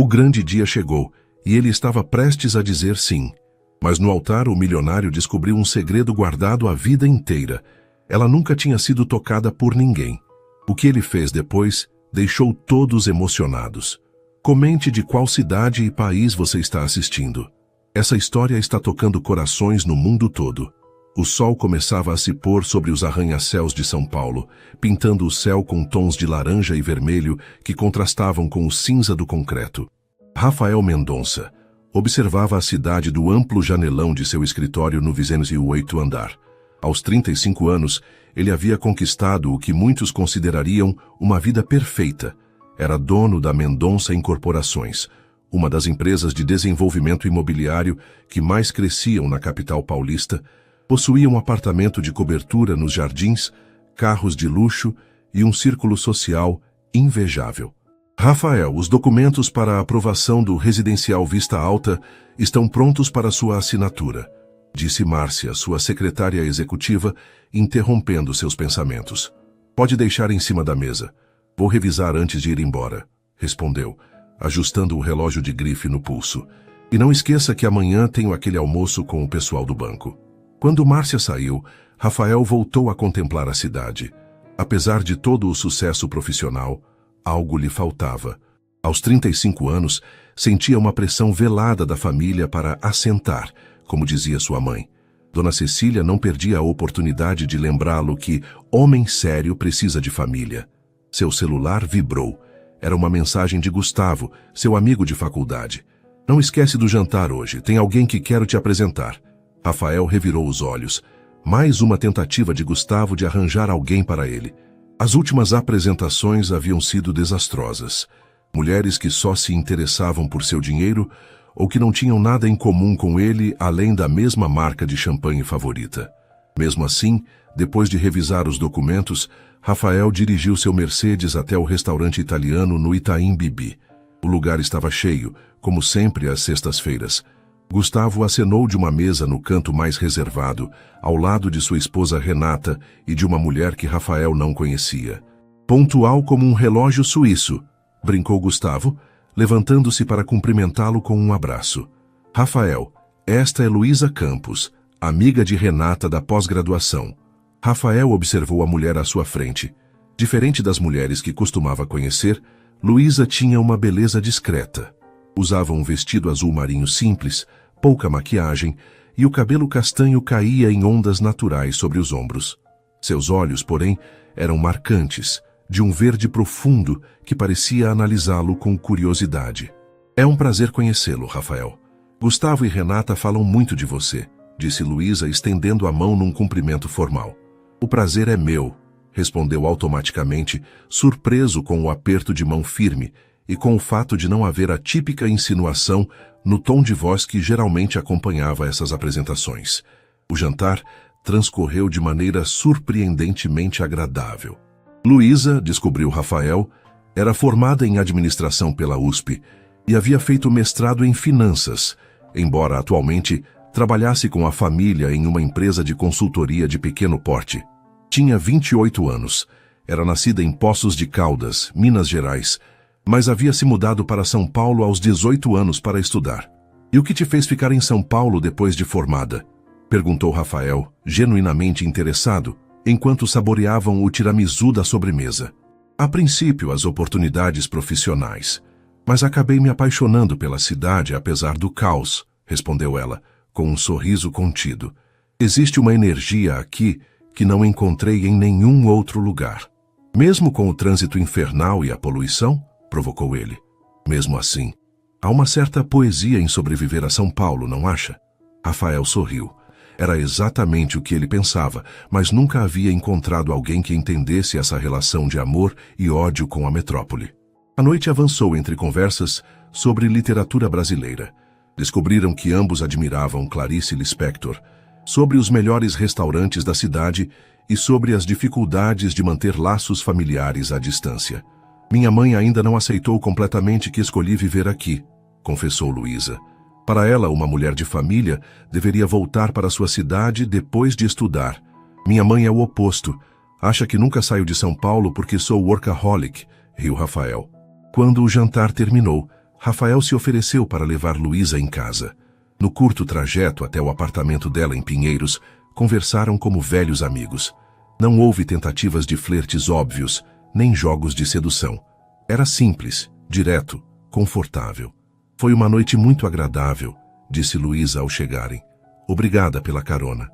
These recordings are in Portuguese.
O grande dia chegou, e ele estava prestes a dizer sim. Mas no altar o milionário descobriu um segredo guardado a vida inteira. Ela nunca tinha sido tocada por ninguém. O que ele fez depois deixou todos emocionados. Comente de qual cidade e país você está assistindo. Essa história está tocando corações no mundo todo. O sol começava a se pôr sobre os arranha-céus de São Paulo, pintando o céu com tons de laranja e vermelho que contrastavam com o cinza do concreto. Rafael Mendonça observava a cidade do amplo janelão de seu escritório no 28º andar. Aos 35 anos, ele havia conquistado o que muitos considerariam uma vida perfeita. Era dono da Mendonça Incorporações, uma das empresas de desenvolvimento imobiliário que mais cresciam na capital paulista. Possuía um apartamento de cobertura nos jardins, carros de luxo e um círculo social invejável. Rafael, os documentos para a aprovação do residencial Vista Alta estão prontos para sua assinatura, disse Márcia, sua secretária executiva, interrompendo seus pensamentos. Pode deixar em cima da mesa. Vou revisar antes de ir embora, respondeu, ajustando o relógio de grife no pulso. E não esqueça que amanhã tenho aquele almoço com o pessoal do banco. Quando Márcia saiu, Rafael voltou a contemplar a cidade. Apesar de todo o sucesso profissional, algo lhe faltava. Aos 35 anos, sentia uma pressão velada da família para assentar, como dizia sua mãe. Dona Cecília não perdia a oportunidade de lembrá-lo que homem sério precisa de família. Seu celular vibrou. Era uma mensagem de Gustavo, seu amigo de faculdade. Não esquece do jantar hoje, tem alguém que quero te apresentar. Rafael revirou os olhos. Mais uma tentativa de Gustavo de arranjar alguém para ele. As últimas apresentações haviam sido desastrosas. Mulheres que só se interessavam por seu dinheiro ou que não tinham nada em comum com ele além da mesma marca de champanhe favorita. Mesmo assim, depois de revisar os documentos, Rafael dirigiu seu Mercedes até o restaurante italiano no Itaim Bibi. O lugar estava cheio, como sempre às sextas-feiras. Gustavo acenou de uma mesa no canto mais reservado, ao lado de sua esposa Renata e de uma mulher que Rafael não conhecia. Pontual como um relógio suíço, brincou Gustavo, levantando-se para cumprimentá-lo com um abraço. Rafael, esta é Luísa Campos, amiga de Renata da pós-graduação. Rafael observou a mulher à sua frente. Diferente das mulheres que costumava conhecer, Luísa tinha uma beleza discreta. Usava um vestido azul marinho simples, pouca maquiagem, e o cabelo castanho caía em ondas naturais sobre os ombros. Seus olhos, porém, eram marcantes, de um verde profundo que parecia analisá-lo com curiosidade. É um prazer conhecê-lo, Rafael. Gustavo e Renata falam muito de você, disse Luísa, estendendo a mão num cumprimento formal. O prazer é meu, respondeu automaticamente, surpreso com o aperto de mão firme e com o fato de não haver a típica insinuação no tom de voz que geralmente acompanhava essas apresentações. O jantar transcorreu de maneira surpreendentemente agradável. Luísa, descobriu Rafael, era formada em administração pela USP e havia feito mestrado em finanças, embora atualmente trabalhasse com a família em uma empresa de consultoria de pequeno porte. Tinha 28 anos, era nascida em Poços de Caldas, Minas Gerais, mas havia se mudado para São Paulo aos 18 anos para estudar. E o que te fez ficar em São Paulo depois de formada? Perguntou Rafael, genuinamente interessado, enquanto saboreavam o tiramisu da sobremesa. A princípio, as oportunidades profissionais. Mas acabei me apaixonando pela cidade apesar do caos, respondeu ela, com um sorriso contido. Existe uma energia aqui que não encontrei em nenhum outro lugar. Mesmo com o trânsito infernal e a poluição? Provocou ele. Mesmo assim, há uma certa poesia em sobreviver a São Paulo, não acha? Rafael sorriu. Era exatamente o que ele pensava, mas nunca havia encontrado alguém que entendesse essa relação de amor e ódio com a metrópole. A noite avançou entre conversas sobre literatura brasileira. Descobriram que ambos admiravam Clarice Lispector, sobre os melhores restaurantes da cidade e sobre as dificuldades de manter laços familiares à distância. Minha mãe ainda não aceitou completamente que escolhi viver aqui, confessou Luísa. Para ela, uma mulher de família deveria voltar para sua cidade depois de estudar. Minha mãe é o oposto. Acha que nunca saio de São Paulo porque sou workaholic, riu Rafael. Quando o jantar terminou, Rafael se ofereceu para levar Luísa em casa. No curto trajeto até o apartamento dela em Pinheiros, conversaram como velhos amigos. Não houve tentativas de flertes óbvios, nem jogos de sedução. Era simples, direto, confortável. Foi uma noite muito agradável, disse Luísa ao chegarem. Obrigada pela carona.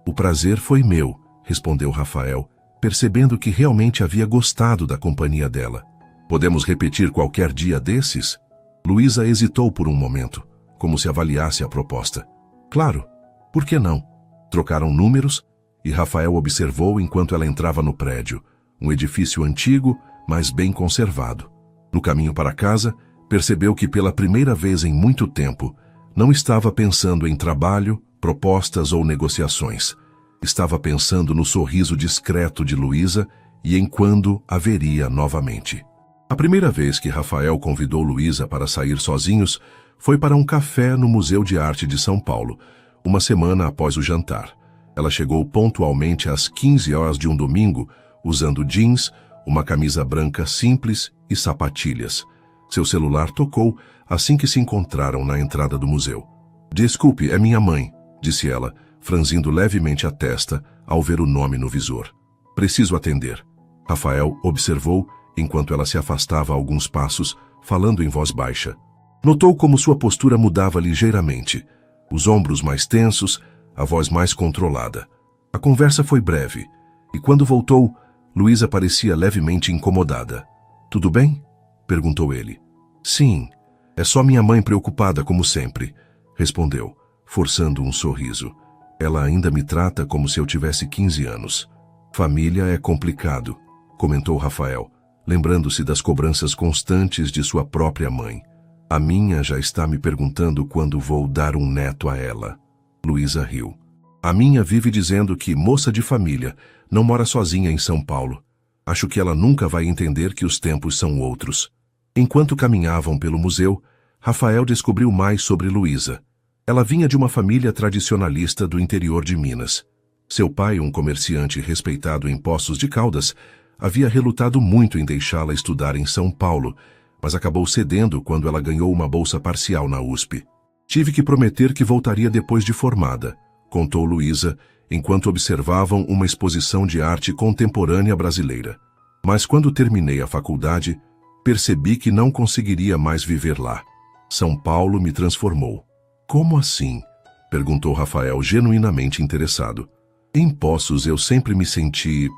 O prazer foi meu, respondeu Rafael, percebendo que realmente havia gostado da companhia dela. Podemos repetir qualquer dia desses? Luísa hesitou por um momento, como se avaliasse a proposta. Claro, por que não? Trocaram números e Rafael observou enquanto ela entrava no prédio, um edifício antigo, mas bem conservado. No caminho para casa, percebeu que pela primeira vez em muito tempo, não estava pensando em trabalho, propostas ou negociações. Estava pensando no sorriso discreto de Luísa e em quando a veria novamente. A primeira vez que Rafael convidou Luísa para sair sozinhos foi para um café no Museu de Arte de São Paulo, uma semana após o jantar. Ela chegou pontualmente às 15 horas de um domingo, usando jeans, uma camisa branca simples e sapatilhas. Seu celular tocou assim que se encontraram na entrada do museu. Desculpe, é minha mãe, disse ela, franzindo levemente a testa ao ver o nome no visor. Preciso atender. Rafael observou enquanto ela se afastava alguns passos, falando em voz baixa. Notou como sua postura mudava ligeiramente. Os ombros mais tensos, a voz mais controlada. A conversa foi breve, e quando voltou, Luísa parecia levemente incomodada. Tudo bem? Perguntou ele. Sim, é só minha mãe preocupada como sempre, respondeu, forçando um sorriso. Ela ainda me trata como se eu tivesse 15 anos. Família é complicado, comentou Rafael, lembrando-se das cobranças constantes de sua própria mãe. A minha já está me perguntando quando vou dar um neto a ela. Luísa riu. A minha vive dizendo que moça de família não mora sozinha em São Paulo. Acho que ela nunca vai entender que os tempos são outros. Enquanto caminhavam pelo museu, Rafael descobriu mais sobre Luísa. Ela vinha de uma família tradicionalista do interior de Minas. Seu pai, um comerciante respeitado em Poços de Caldas, havia relutado muito em deixá-la estudar em São Paulo, mas acabou cedendo quando ela ganhou uma bolsa parcial na USP. Tive que prometer que voltaria depois de formada, contou Luísa, enquanto observavam uma exposição de arte contemporânea brasileira. Mas quando terminei a faculdade, percebi que não conseguiria mais viver lá. São Paulo me transformou. Como assim? Perguntou Rafael, genuinamente interessado. Em Poços eu sempre me senti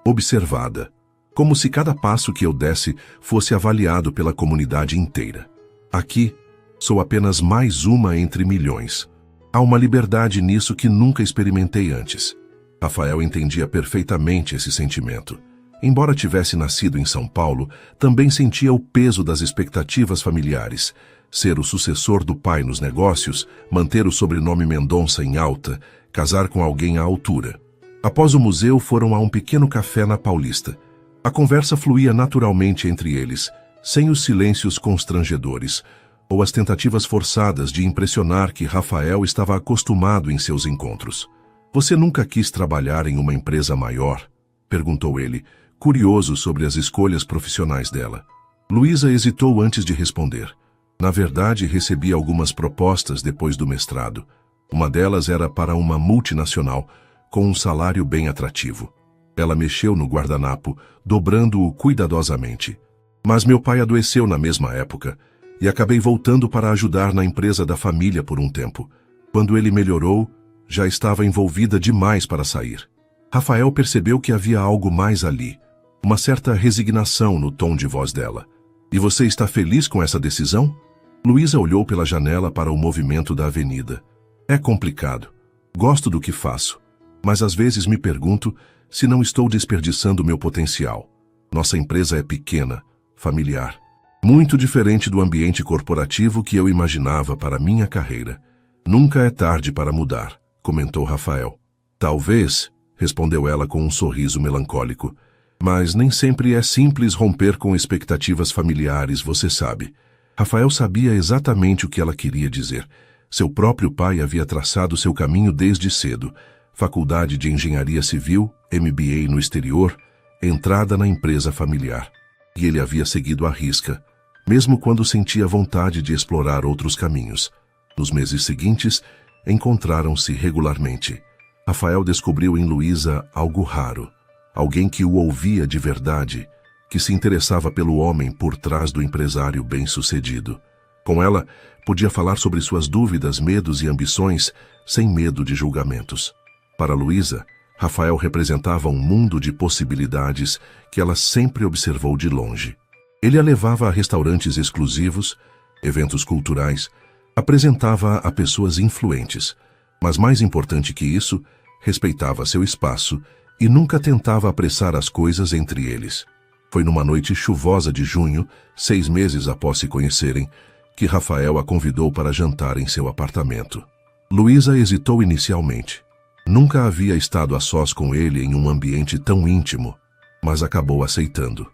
observada, como se cada passo que eu desse fosse avaliado pela comunidade inteira. Aqui, sou apenas mais uma entre milhões. Há uma liberdade nisso que nunca experimentei antes. Rafael entendia perfeitamente esse sentimento. Embora tivesse nascido em São Paulo, também sentia o peso das expectativas familiares. Ser o sucessor do pai nos negócios, manter o sobrenome Mendonça em alta, casar com alguém à altura. Após o museu, foram a um pequeno café na Paulista. A conversa fluía naturalmente entre eles, sem os silêncios constrangedores, ou as tentativas forçadas de impressionar que Rafael estava acostumado em seus encontros. Você nunca quis trabalhar em uma empresa maior? Perguntou ele, curioso sobre as escolhas profissionais dela. Luísa hesitou antes de responder. Na verdade, recebi algumas propostas depois do mestrado. Uma delas era para uma multinacional, com um salário bem atrativo. Ela mexeu no guardanapo, dobrando-o cuidadosamente. Mas meu pai adoeceu na mesma época, e acabei voltando para ajudar na empresa da família por um tempo. Quando ele melhorou, já estava envolvida demais para sair. Rafael percebeu que havia algo mais ali, uma certa resignação no tom de voz dela. E você está feliz com essa decisão? Luísa olhou pela janela para o movimento da avenida. É complicado. Gosto do que faço, mas às vezes me pergunto se não estou desperdiçando meu potencial. Nossa empresa é pequena, familiar, muito diferente do ambiente corporativo que eu imaginava para minha carreira. Nunca é tarde para mudar, comentou Rafael. Talvez, respondeu ela com um sorriso melancólico, mas nem sempre é simples romper com expectativas familiares, você sabe. Rafael sabia exatamente o que ela queria dizer. Seu próprio pai havia traçado seu caminho desde cedo. Faculdade de Engenharia Civil, MBA no exterior, entrada na empresa familiar. E ele havia seguido à risca, mesmo quando sentia vontade de explorar outros caminhos. Nos meses seguintes, encontraram-se regularmente. Rafael descobriu em Luísa algo raro, alguém que o ouvia de verdade, que se interessava pelo homem por trás do empresário bem-sucedido. Com ela, podia falar sobre suas dúvidas, medos e ambições, sem medo de julgamentos. Para Luísa, Rafael representava um mundo de possibilidades que ela sempre observou de longe. Ele a levava a restaurantes exclusivos, eventos culturais, apresentava-a a pessoas influentes, mas mais importante que isso, respeitava seu espaço e nunca tentava apressar as coisas entre eles. Foi numa noite chuvosa de junho, 6 meses após se conhecerem, que Rafael a convidou para jantar em seu apartamento. Luísa hesitou inicialmente. Nunca havia estado a sós com ele em um ambiente tão íntimo, mas acabou aceitando.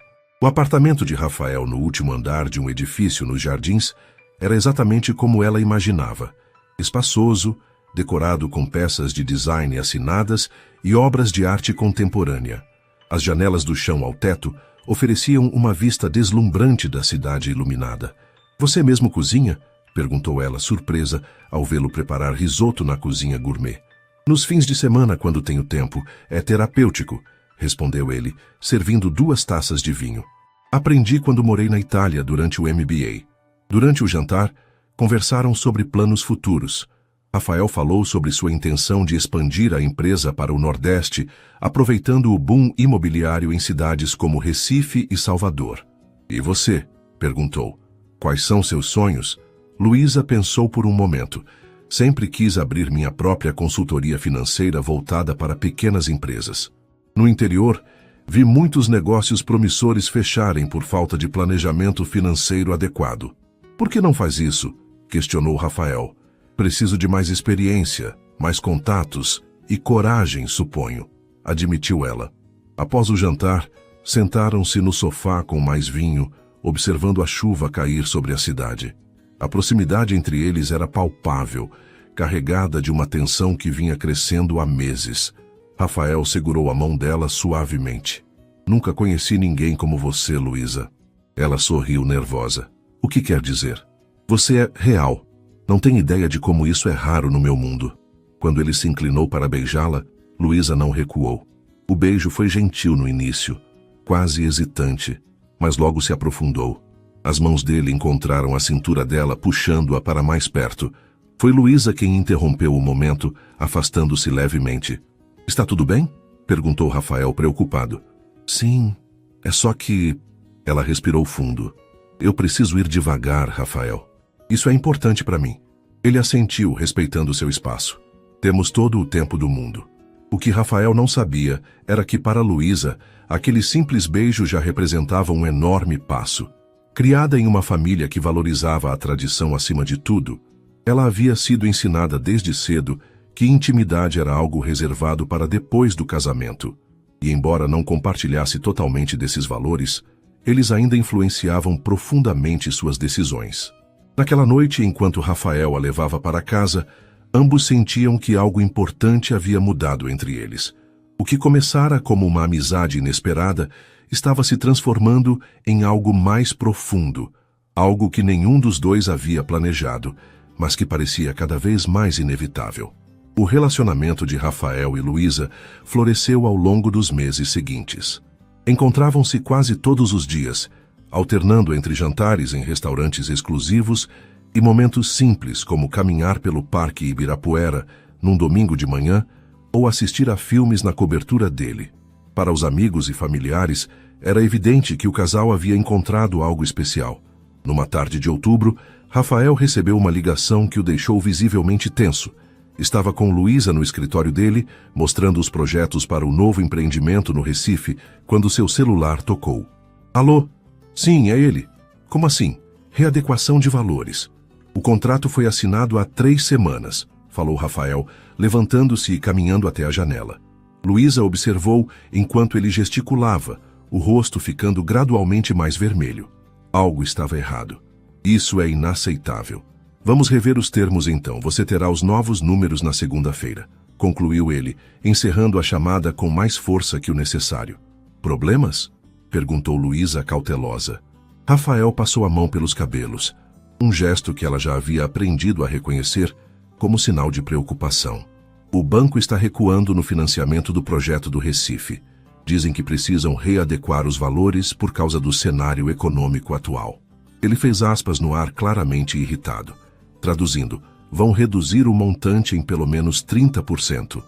O apartamento de Rafael no último andar de um edifício nos Jardins era exatamente como ela imaginava, espaçoso, decorado com peças de design assinadas e obras de arte contemporânea. As janelas do chão ao teto ofereciam uma vista deslumbrante da cidade iluminada. "Você mesmo cozinha?" perguntou ela, surpresa, ao vê-lo preparar risoto na cozinha gourmet. "Nos fins de semana, quando tenho tempo, é terapêutico", respondeu ele, servindo 2 taças de vinho. "Aprendi quando morei na Itália durante o MBA." Durante o jantar, conversaram sobre planos futuros. Rafael falou sobre sua intenção de expandir a empresa para o Nordeste, aproveitando o boom imobiliário em cidades como Recife e Salvador. "E você?" perguntou. "Quais são seus sonhos?" Luísa pensou por um momento. "Sempre quis abrir minha própria consultoria financeira voltada para pequenas empresas. No interior, vi muitos negócios promissores fecharem por falta de planejamento financeiro adequado." "Por que não faz isso?" questionou Rafael. "Preciso de mais experiência, mais contatos e coragem, suponho", admitiu ela. Após o jantar, sentaram-se no sofá com mais vinho, observando a chuva cair sobre a cidade. A proximidade entre eles era palpável, carregada de uma tensão que vinha crescendo há meses. Rafael segurou a mão dela suavemente. "Nunca conheci ninguém como você, Luísa." Ela sorriu nervosa. "O que quer dizer?" "Você é real. Não tem ideia de como isso é raro no meu mundo." Quando ele se inclinou para beijá-la, Luísa não recuou. O beijo foi gentil no início, quase hesitante, mas logo se aprofundou. As mãos dele encontraram a cintura dela, puxando-a para mais perto. Foi Luísa quem interrompeu o momento, afastando-se levemente. "Está tudo bem?" perguntou Rafael, preocupado. "Sim, é só que..." Ela respirou fundo. "Eu preciso ir devagar, Rafael. Isso é importante para mim." Ele assentiu, respeitando seu espaço. "Temos todo o tempo do mundo." O que Rafael não sabia era que, para Luísa, aquele simples beijo já representava um enorme passo. Criada em uma família que valorizava a tradição acima de tudo, ela havia sido ensinada desde cedo que intimidade era algo reservado para depois do casamento. E embora não compartilhasse totalmente desses valores, eles ainda influenciavam profundamente suas decisões. Naquela noite, enquanto Rafael a levava para casa, ambos sentiam que algo importante havia mudado entre eles. O que começara como uma amizade inesperada estava se transformando em algo mais profundo, algo que nenhum dos dois havia planejado, mas que parecia cada vez mais inevitável. O relacionamento de Rafael e Luísa floresceu ao longo dos meses seguintes. Encontravam-se quase todos os dias, alternando entre jantares em restaurantes exclusivos e momentos simples como caminhar pelo Parque Ibirapuera num domingo de manhã ou assistir a filmes na cobertura dele. Para os amigos e familiares, era evidente que o casal havia encontrado algo especial. Numa tarde de outubro, Rafael recebeu uma ligação que o deixou visivelmente tenso. Estava com Luísa no escritório dele, mostrando os projetos para o novo empreendimento no Recife, quando seu celular tocou. "Alô? Sim, é ele." "Como assim?" "Readequação de valores. O contrato foi assinado há 3 semanas, falou Rafael, levantando-se e caminhando até a janela. Luísa observou enquanto ele gesticulava, o rosto ficando gradualmente mais vermelho. Algo estava errado. "Isso é inaceitável." "Vamos rever os termos então. Você terá os novos números na segunda-feira", concluiu ele, encerrando a chamada com mais força que o necessário. "Problemas?" perguntou Luísa cautelosa. Rafael passou a mão pelos cabelos, um gesto que ela já havia aprendido a reconhecer como sinal de preocupação. O banco está recuando no financiamento do projeto do Recife. Dizem que precisam readequar os valores por causa do cenário econômico atual. Ele fez aspas no ar, claramente irritado. Traduzindo, vão reduzir o montante em pelo menos 30%.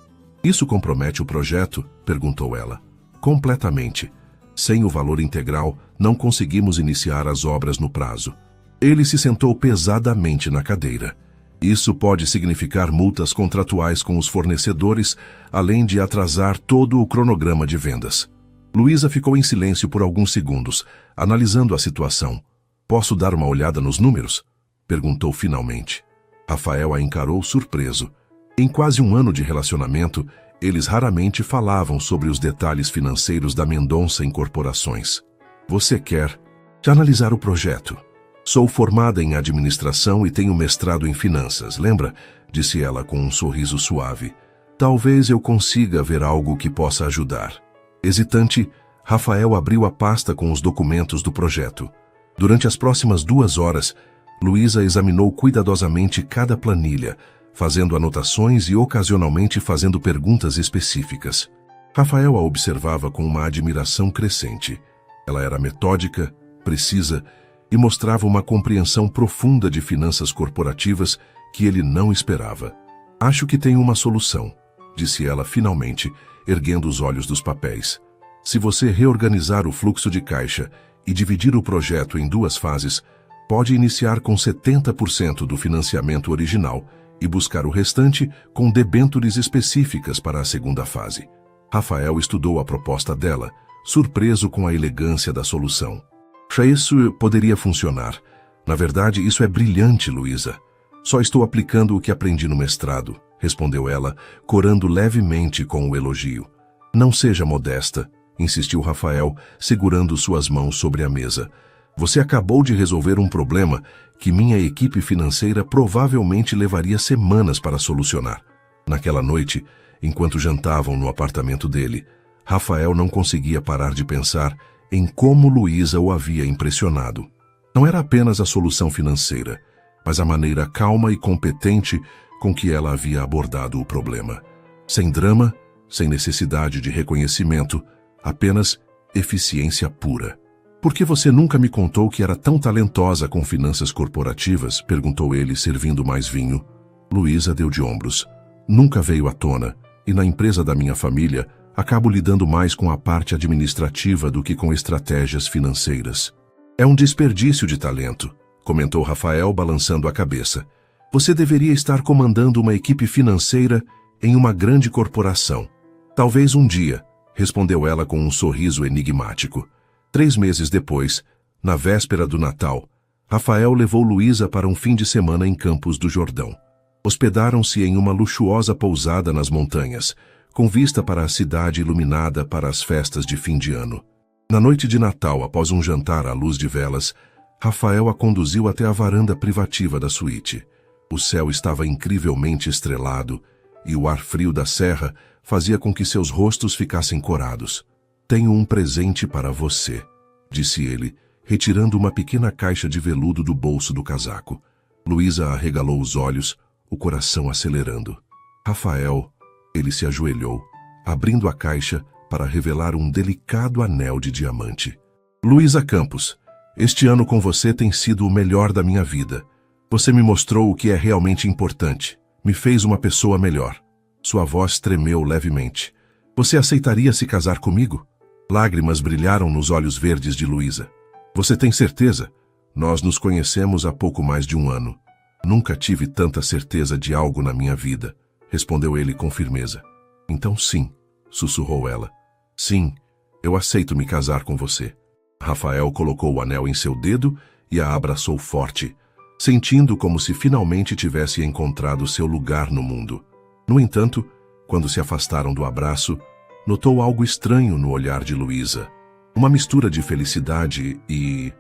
Isso compromete o projeto? Perguntou ela. Completamente. Sem o valor integral, não conseguimos iniciar as obras no prazo. Ele se sentou pesadamente na cadeira. Isso pode significar multas contratuais com os fornecedores, além de atrasar todo o cronograma de vendas. Luísa ficou em silêncio por alguns segundos, analisando a situação. Posso dar uma olhada nos números? Perguntou finalmente. Rafael a encarou surpreso. Em quase um ano de relacionamento, eles raramente falavam sobre os detalhes financeiros da Mendonça Incorporações. Você quer analisar o projeto? Sou formada em administração e tenho mestrado em finanças, lembra? Disse ela com um sorriso suave. Talvez eu consiga ver algo que possa ajudar. Hesitante, Rafael abriu a pasta com os documentos do projeto. Durante as próximas 2 horas, Luísa examinou cuidadosamente cada planilha, fazendo anotações e ocasionalmente fazendo perguntas específicas. Rafael a observava com uma admiração crescente. Ela era metódica, precisa e mostrava uma compreensão profunda de finanças corporativas que ele não esperava. Acho que tenho uma solução, disse ela finalmente, erguendo os olhos dos papéis. Se você reorganizar o fluxo de caixa e dividir o projeto em 2 fases, pode iniciar com 70% do financiamento original e buscar o restante com debêntures específicas para a segunda fase. Rafael estudou a proposta dela, surpreso com a elegância da solução. Isso poderia funcionar. Na verdade, isso é brilhante, Luísa. Só estou aplicando o que aprendi no mestrado, respondeu ela, corando levemente com o elogio. Não seja modesta, insistiu Rafael, segurando suas mãos sobre a mesa. Você acabou de resolver um problema que minha equipe financeira provavelmente levaria semanas para solucionar. Naquela noite, enquanto jantavam no apartamento dele, Rafael não conseguia parar de pensar em como Luísa o havia impressionado. Não era apenas a solução financeira, mas a maneira calma e competente com que ela havia abordado o problema. Sem drama, sem necessidade de reconhecimento, apenas eficiência pura. Por que você nunca me contou que era tão talentosa com finanças corporativas? Perguntou ele, servindo mais vinho. Luísa deu de ombros. Nunca veio à tona, e na empresa da minha família, acabo lidando mais com a parte administrativa do que com estratégias financeiras. É um desperdício de talento, comentou Rafael, balançando a cabeça. Você deveria estar comandando uma equipe financeira em uma grande corporação. Talvez um dia, respondeu ela com um sorriso enigmático. 3 meses depois, na véspera do Natal, Rafael levou Luísa para um fim de semana em Campos do Jordão. Hospedaram-se em uma luxuosa pousada nas montanhas, com vista para a cidade iluminada para as festas de fim de ano. Na noite de Natal, após um jantar à luz de velas, Rafael a conduziu até a varanda privativa da suíte. O céu estava incrivelmente estrelado e o ar frio da serra fazia com que seus rostos ficassem corados. Tenho um presente para você, disse ele, retirando uma pequena caixa de veludo do bolso do casaco. Luísa arregalou os olhos, o coração acelerando. Rafael... Ele se ajoelhou, abrindo a caixa para revelar um delicado anel de diamante. Luísa Campos, este ano com você tem sido o melhor da minha vida. Você me mostrou o que é realmente importante. Me fez uma pessoa melhor. Sua voz tremeu levemente. Você aceitaria se casar comigo? Lágrimas brilharam nos olhos verdes de Luísa. Você tem certeza? Nós nos conhecemos há pouco mais de um ano. Nunca tive tanta certeza de algo na minha vida, respondeu ele com firmeza. Então sim, sussurrou ela. Sim, eu aceito me casar com você. Rafael colocou o anel em seu dedo e a abraçou forte, sentindo como se finalmente tivesse encontrado seu lugar no mundo. No entanto, quando se afastaram do abraço, notou algo estranho no olhar de Luísa. Uma mistura de felicidade e...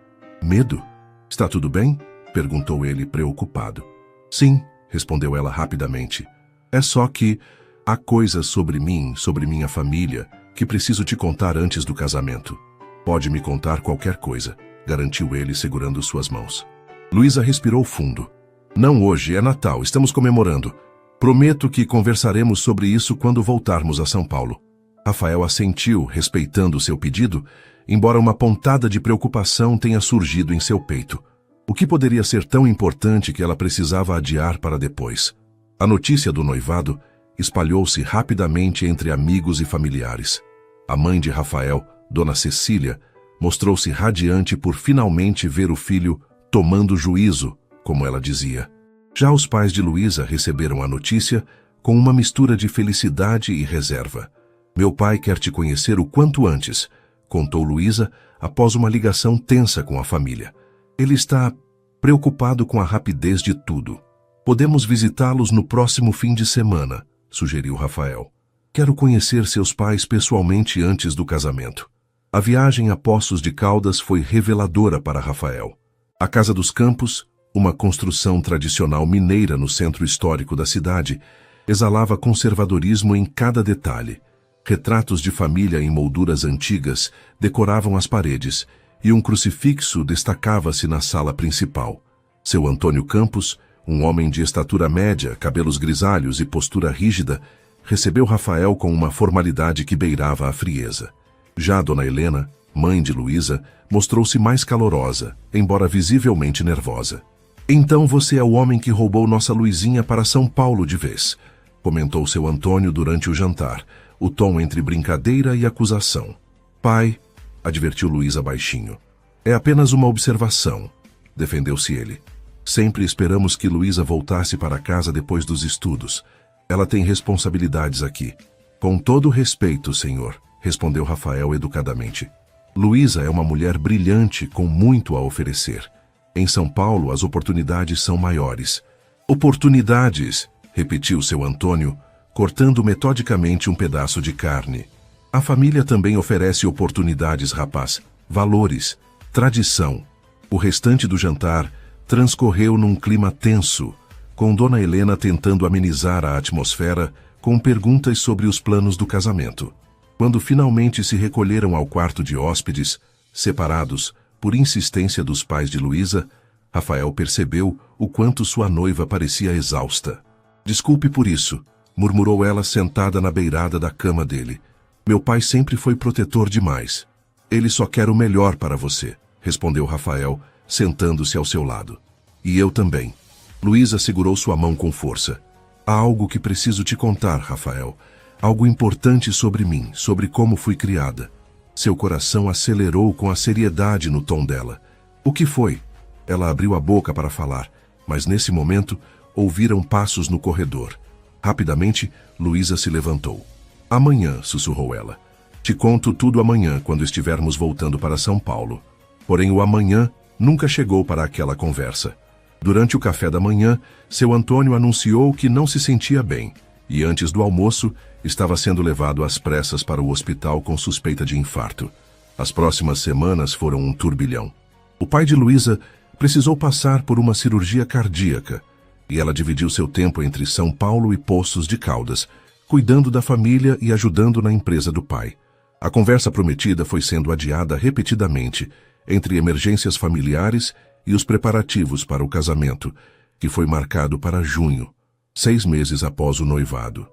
medo. Está tudo bem? Perguntou ele preocupado. Sim, respondeu ela rapidamente. É só que há coisas sobre mim, sobre minha família, que preciso te contar antes do casamento. Pode me contar qualquer coisa, garantiu ele segurando suas mãos. Luísa respirou fundo. Não hoje, é Natal, estamos comemorando. Prometo que conversaremos sobre isso quando voltarmos a São Paulo. Rafael assentiu, respeitando seu pedido, embora uma pontada de preocupação tenha surgido em seu peito. O que poderia ser tão importante que ela precisava adiar para depois? A notícia do noivado espalhou-se rapidamente entre amigos e familiares. A mãe de Rafael, Dona Cecília, mostrou-se radiante por finalmente ver o filho tomando juízo, como ela dizia. Já os pais de Luísa receberam a notícia com uma mistura de felicidade e reserva. Meu pai quer te conhecer o quanto antes, contou Luísa após uma ligação tensa com a família. Ele está preocupado com a rapidez de tudo. Podemos visitá-los no próximo fim de semana, sugeriu Rafael. Quero conhecer seus pais pessoalmente antes do casamento. A viagem a Poços de Caldas foi reveladora para Rafael. A Casa dos Campos, uma construção tradicional mineira no centro histórico da cidade, exalava conservadorismo em cada detalhe. Retratos de família em molduras antigas decoravam as paredes e um crucifixo destacava-se na sala principal. Seu Antônio Campos, um homem de estatura média, cabelos grisalhos e postura rígida, recebeu Rafael com uma formalidade que beirava a frieza. Já Dona Helena, mãe de Luísa, mostrou-se mais calorosa, embora visivelmente nervosa. Então você é o homem que roubou nossa Luizinha para São Paulo de vez, comentou seu Antônio durante o jantar, o tom entre brincadeira e acusação. Pai, advertiu Luísa baixinho, é apenas uma observação, defendeu-se ele. Sempre esperamos que Luísa voltasse para casa depois dos estudos. Ela tem responsabilidades aqui. Com todo respeito, senhor, respondeu Rafael educadamente. Luísa é uma mulher brilhante com muito a oferecer. Em São Paulo, as oportunidades são maiores. Oportunidades, repetiu seu Antônio, cortando metodicamente um pedaço de carne. A família também oferece oportunidades, rapaz, valores, tradição. O restante do jantar transcorreu num clima tenso, com Dona Helena tentando amenizar a atmosfera com perguntas sobre os planos do casamento. Quando finalmente se recolheram ao quarto de hóspedes, separados por insistência dos pais de Luísa, Rafael percebeu o quanto sua noiva parecia exausta. Desculpe por isso, murmurou ela sentada na beirada da cama dele. Meu pai sempre foi protetor demais. Ele só quer o melhor para você, respondeu Rafael, sentando-se ao seu lado. E eu também. Luísa segurou sua mão com força. Há algo que preciso te contar, Rafael. Algo importante sobre mim, sobre como fui criada. Seu coração acelerou com a seriedade no tom dela. O que foi? Ela abriu a boca para falar, mas nesse momento ouviram passos no corredor. Rapidamente, Luísa se levantou. Amanhã, sussurrou ela. Te conto tudo amanhã, quando estivermos voltando para São Paulo. Porém, o amanhã nunca chegou para aquela conversa. Durante o café da manhã, seu Antônio anunciou que não se sentia bem e, antes do almoço, estava sendo levado às pressas para o hospital com suspeita de infarto. As próximas semanas foram um turbilhão. O pai de Luísa precisou passar por uma cirurgia cardíaca e ela dividiu seu tempo entre São Paulo e Poços de Caldas, cuidando da família e ajudando na empresa do pai. A conversa prometida foi sendo adiada repetidamente entre emergências familiares e os preparativos para o casamento, que foi marcado para junho, 6 meses após o noivado.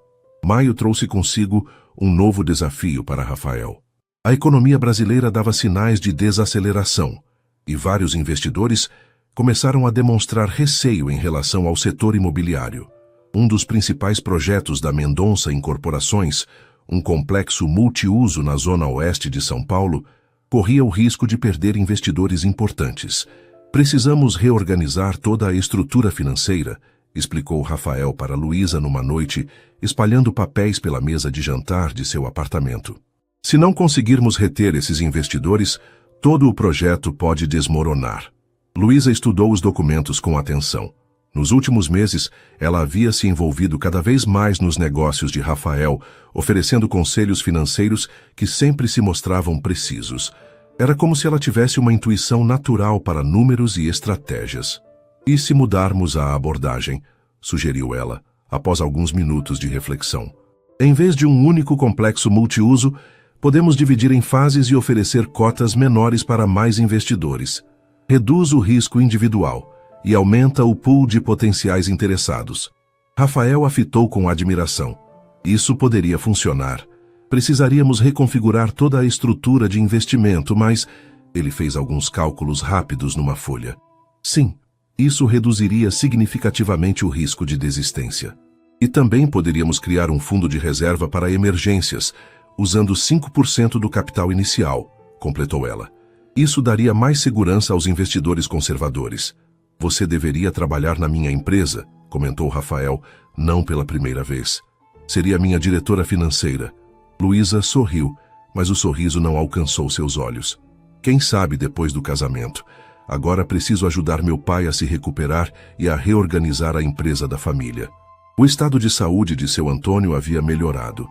Maio trouxe consigo um novo desafio para Rafael. A economia brasileira dava sinais de desaceleração e vários investidores começaram a demonstrar receio em relação ao setor imobiliário. Um dos principais projetos da Mendonça Incorporações, um complexo multiuso na zona oeste de São Paulo, corria o risco de perder investidores importantes. Precisamos reorganizar toda a estrutura financeira, explicou Rafael para Luísa numa noite, espalhando papéis pela mesa de jantar de seu apartamento. Se não conseguirmos reter esses investidores, todo o projeto pode desmoronar. Luísa estudou os documentos com atenção. Nos últimos meses, ela havia se envolvido cada vez mais nos negócios de Rafael, oferecendo conselhos financeiros que sempre se mostravam precisos. Era como se ela tivesse uma intuição natural para números e estratégias. E se mudarmos a abordagem, sugeriu ela, após alguns minutos de reflexão. Em vez de um único complexo multiuso, Podemos dividir em fases e oferecer cotas menores para mais investidores. Reduz o risco individual e aumenta o pool de potenciais interessados. Rafael a fitou com admiração. Isso poderia funcionar. Precisaríamos reconfigurar toda a estrutura de investimento, mas ele fez alguns cálculos rápidos numa folha. Sim, isso reduziria significativamente o risco de desistência. E também poderíamos criar um fundo de reserva para emergências, usando 5% do capital inicial, completou ela. Isso daria mais segurança aos investidores conservadores. Você deveria trabalhar na minha empresa, comentou Rafael, não pela primeira vez. Seria minha diretora financeira. Luísa sorriu, mas o sorriso não alcançou seus olhos. Quem sabe depois do casamento. Agora preciso ajudar meu pai a se recuperar e a reorganizar a empresa da família. O estado de saúde de seu Antônio havia melhorado,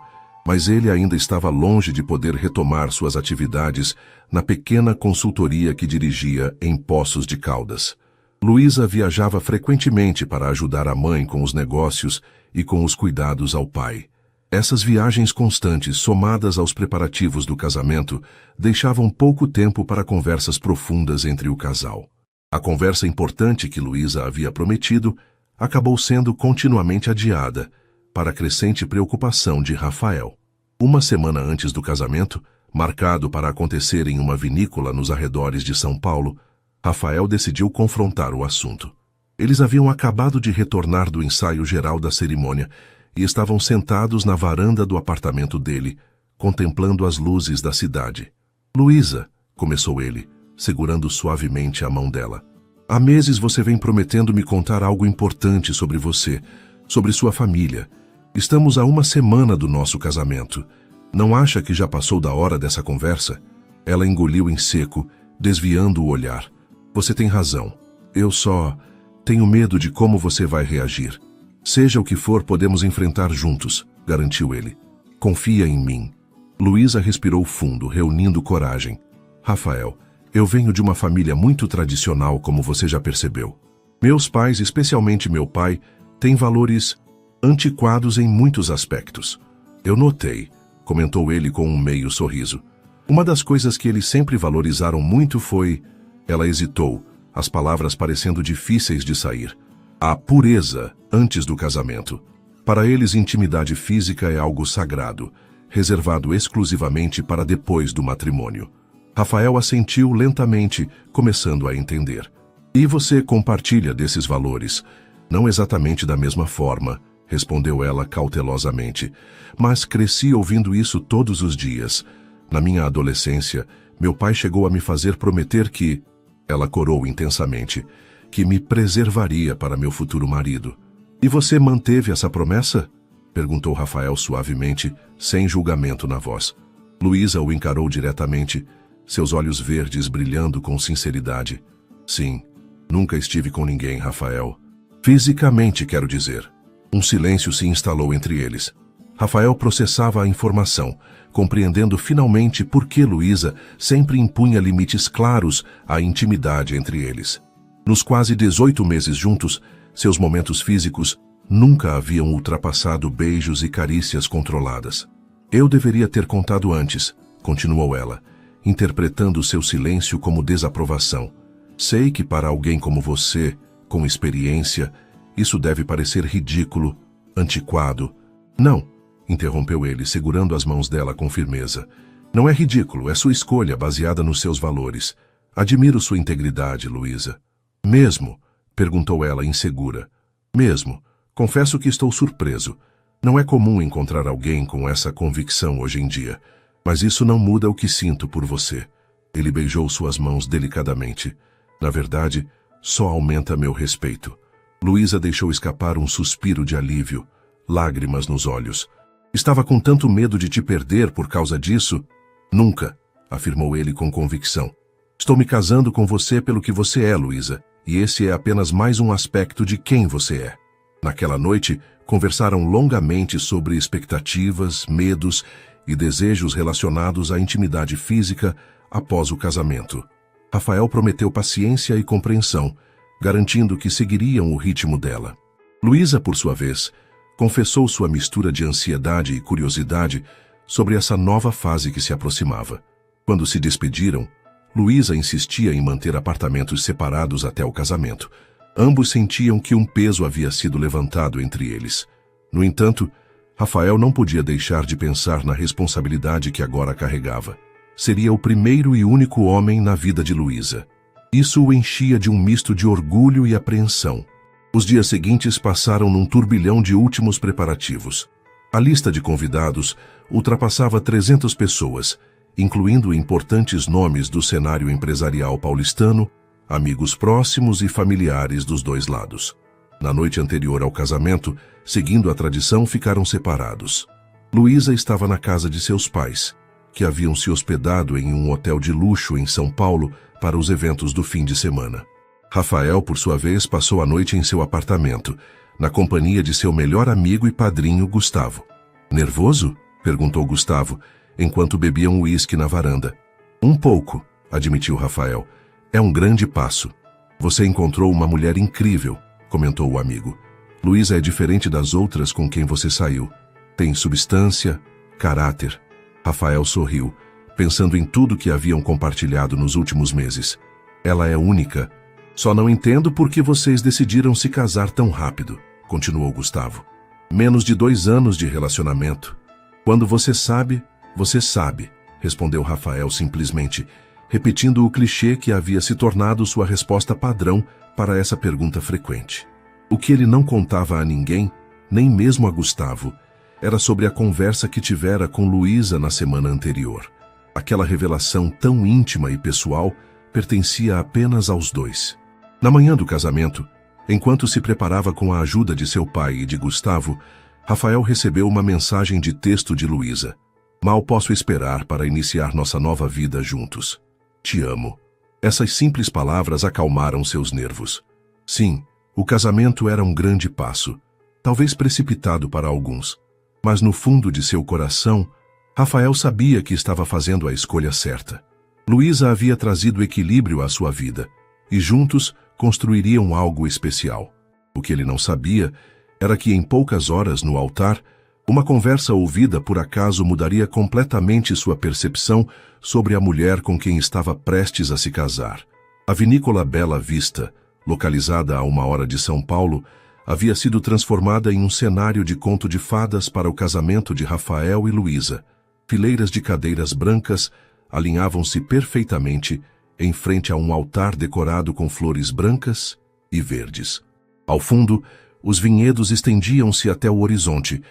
mas ele ainda estava longe de poder retomar suas atividades na pequena consultoria que dirigia em Poços de Caldas. Luísa viajava frequentemente para ajudar a mãe com os negócios e com os cuidados ao pai. Essas viagens constantes, somadas aos preparativos do casamento, deixavam pouco tempo para conversas profundas entre o casal. A conversa importante que Luísa havia prometido acabou sendo continuamente adiada, para a crescente preocupação de Rafael. Uma semana antes do casamento, marcado para acontecer em uma vinícola nos arredores de São Paulo, Rafael decidiu confrontar o assunto. Eles haviam acabado de retornar do ensaio geral da cerimônia e estavam sentados na varanda do apartamento dele, contemplando as luzes da cidade. Luísa, começou ele, segurando suavemente a mão dela. Há meses você vem prometendo me contar algo importante sobre você, sobre sua família. Estamos a uma semana do nosso casamento. Não acha que já passou da hora dessa conversa? Ela engoliu em seco, desviando o olhar. Você tem razão. Eu só tenho medo de como você vai reagir. Seja o que for, podemos enfrentar juntos, garantiu ele. Confia em mim. Luísa respirou fundo, reunindo coragem. Rafael, eu venho de uma família muito tradicional, como você já percebeu. Meus pais, especialmente meu pai, têm valores antiquados em muitos aspectos. Eu notei, comentou ele com um meio sorriso. Uma das coisas que eles sempre valorizaram muito foi... Ela hesitou, as palavras parecendo difíceis de sair. A pureza antes do casamento. Para eles, intimidade física é algo sagrado, reservado exclusivamente para depois do matrimônio. Rafael assentiu lentamente, começando a entender. E você compartilha desses valores? Não exatamente da mesma forma, respondeu ela cautelosamente. Mas cresci ouvindo isso todos os dias. Na minha adolescência, meu pai chegou a me fazer prometer que... Ela corou intensamente, que me preservaria para meu futuro marido. E você manteve essa promessa? Perguntou Rafael suavemente, sem julgamento na voz. Luísa o encarou diretamente, seus olhos verdes brilhando com sinceridade. Sim, nunca estive com ninguém, Rafael. Fisicamente, quero dizer. Um silêncio se instalou entre eles. Rafael processava a informação, compreendendo finalmente por que Luísa sempre impunha limites claros à intimidade entre eles. Nos quase 18 meses juntos, seus momentos físicos nunca haviam ultrapassado beijos e carícias controladas. Eu deveria ter contado antes, continuou ela, interpretando seu silêncio como desaprovação. Sei que para alguém como você, com experiência, isso deve parecer ridículo, antiquado. Não, interrompeu ele, segurando as mãos dela com firmeza. Não é ridículo, é sua escolha baseada nos seus valores. Admiro sua integridade, Luísa. Mesmo? Perguntou ela, insegura. Mesmo. Confesso que estou surpreso. Não é comum encontrar alguém com essa convicção hoje em dia. Mas isso não muda o que sinto por você. Ele beijou suas mãos delicadamente. Na verdade, só aumenta meu respeito. Luísa deixou escapar um suspiro de alívio, lágrimas nos olhos. Estava com tanto medo de te perder por causa disso? Nunca, afirmou ele com convicção. Estou me casando com você pelo que você é, Luísa, e esse é apenas mais um aspecto de quem você é. Naquela noite, conversaram longamente sobre expectativas, medos e desejos relacionados à intimidade física após o casamento. Rafael prometeu paciência e compreensão, garantindo que seguiriam o ritmo dela. Luísa, por sua vez, confessou sua mistura de ansiedade e curiosidade sobre essa nova fase que se aproximava. Quando se despediram, Luísa insistia em manter apartamentos separados até o casamento. Ambos sentiam que um peso havia sido levantado entre eles. No entanto, Rafael não podia deixar de pensar na responsabilidade que agora carregava. Seria o primeiro e único homem na vida de Luísa. Isso o enchia de um misto de orgulho e apreensão. Os dias seguintes passaram num turbilhão de últimos preparativos. A lista de convidados ultrapassava 300 pessoas, incluindo importantes nomes do cenário empresarial paulistano, amigos próximos e familiares dos dois lados. Na noite anterior ao casamento, seguindo a tradição, ficaram separados. Luísa estava na casa de seus pais, que haviam se hospedado em um hotel de luxo em São Paulo para os eventos do fim de semana. Rafael, por sua vez, passou a noite em seu apartamento, na companhia de seu melhor amigo e padrinho, Gustavo. "Nervoso?" perguntou Gustavo, enquanto bebiam uísque na varanda. "Um pouco", admitiu Rafael. "É um grande passo." "Você encontrou uma mulher incrível", comentou o amigo. "Luísa é diferente das outras com quem você saiu. Tem substância, caráter." Rafael sorriu, pensando em tudo que haviam compartilhado nos últimos meses. "Ela é única. Só não entendo por que vocês decidiram se casar tão rápido", continuou Gustavo. "Menos de 2 anos de relacionamento. Quando você sabe, respondeu Rafael simplesmente, repetindo o clichê que havia se tornado sua resposta padrão para essa pergunta frequente. O que ele não contava a ninguém, nem mesmo a Gustavo, era sobre a conversa que tivera com Luísa na semana anterior. Aquela revelação tão íntima e pessoal pertencia apenas aos dois. Na manhã do casamento, enquanto se preparava com a ajuda de seu pai e de Gustavo, Rafael recebeu uma mensagem de texto de Luísa. "Mal posso esperar para iniciar nossa nova vida juntos. Te amo." Essas simples palavras acalmaram seus nervos. Sim, o casamento era um grande passo, talvez precipitado para alguns, mas no fundo de seu coração, Rafael sabia que estava fazendo a escolha certa. Luísa havia trazido equilíbrio à sua vida, e juntos construiriam algo especial. O que ele não sabia era que em poucas horas no altar, uma conversa ouvida por acaso mudaria completamente sua percepção sobre a mulher com quem estava prestes a se casar. A vinícola Bela Vista, localizada a 1 hora de São Paulo, havia sido transformada em um cenário de conto de fadas para o casamento de Rafael e Luísa. Fileiras de cadeiras brancas alinhavam-se perfeitamente em frente a um altar decorado com flores brancas e verdes. Ao fundo, os vinhedos estendiam-se até o horizonte,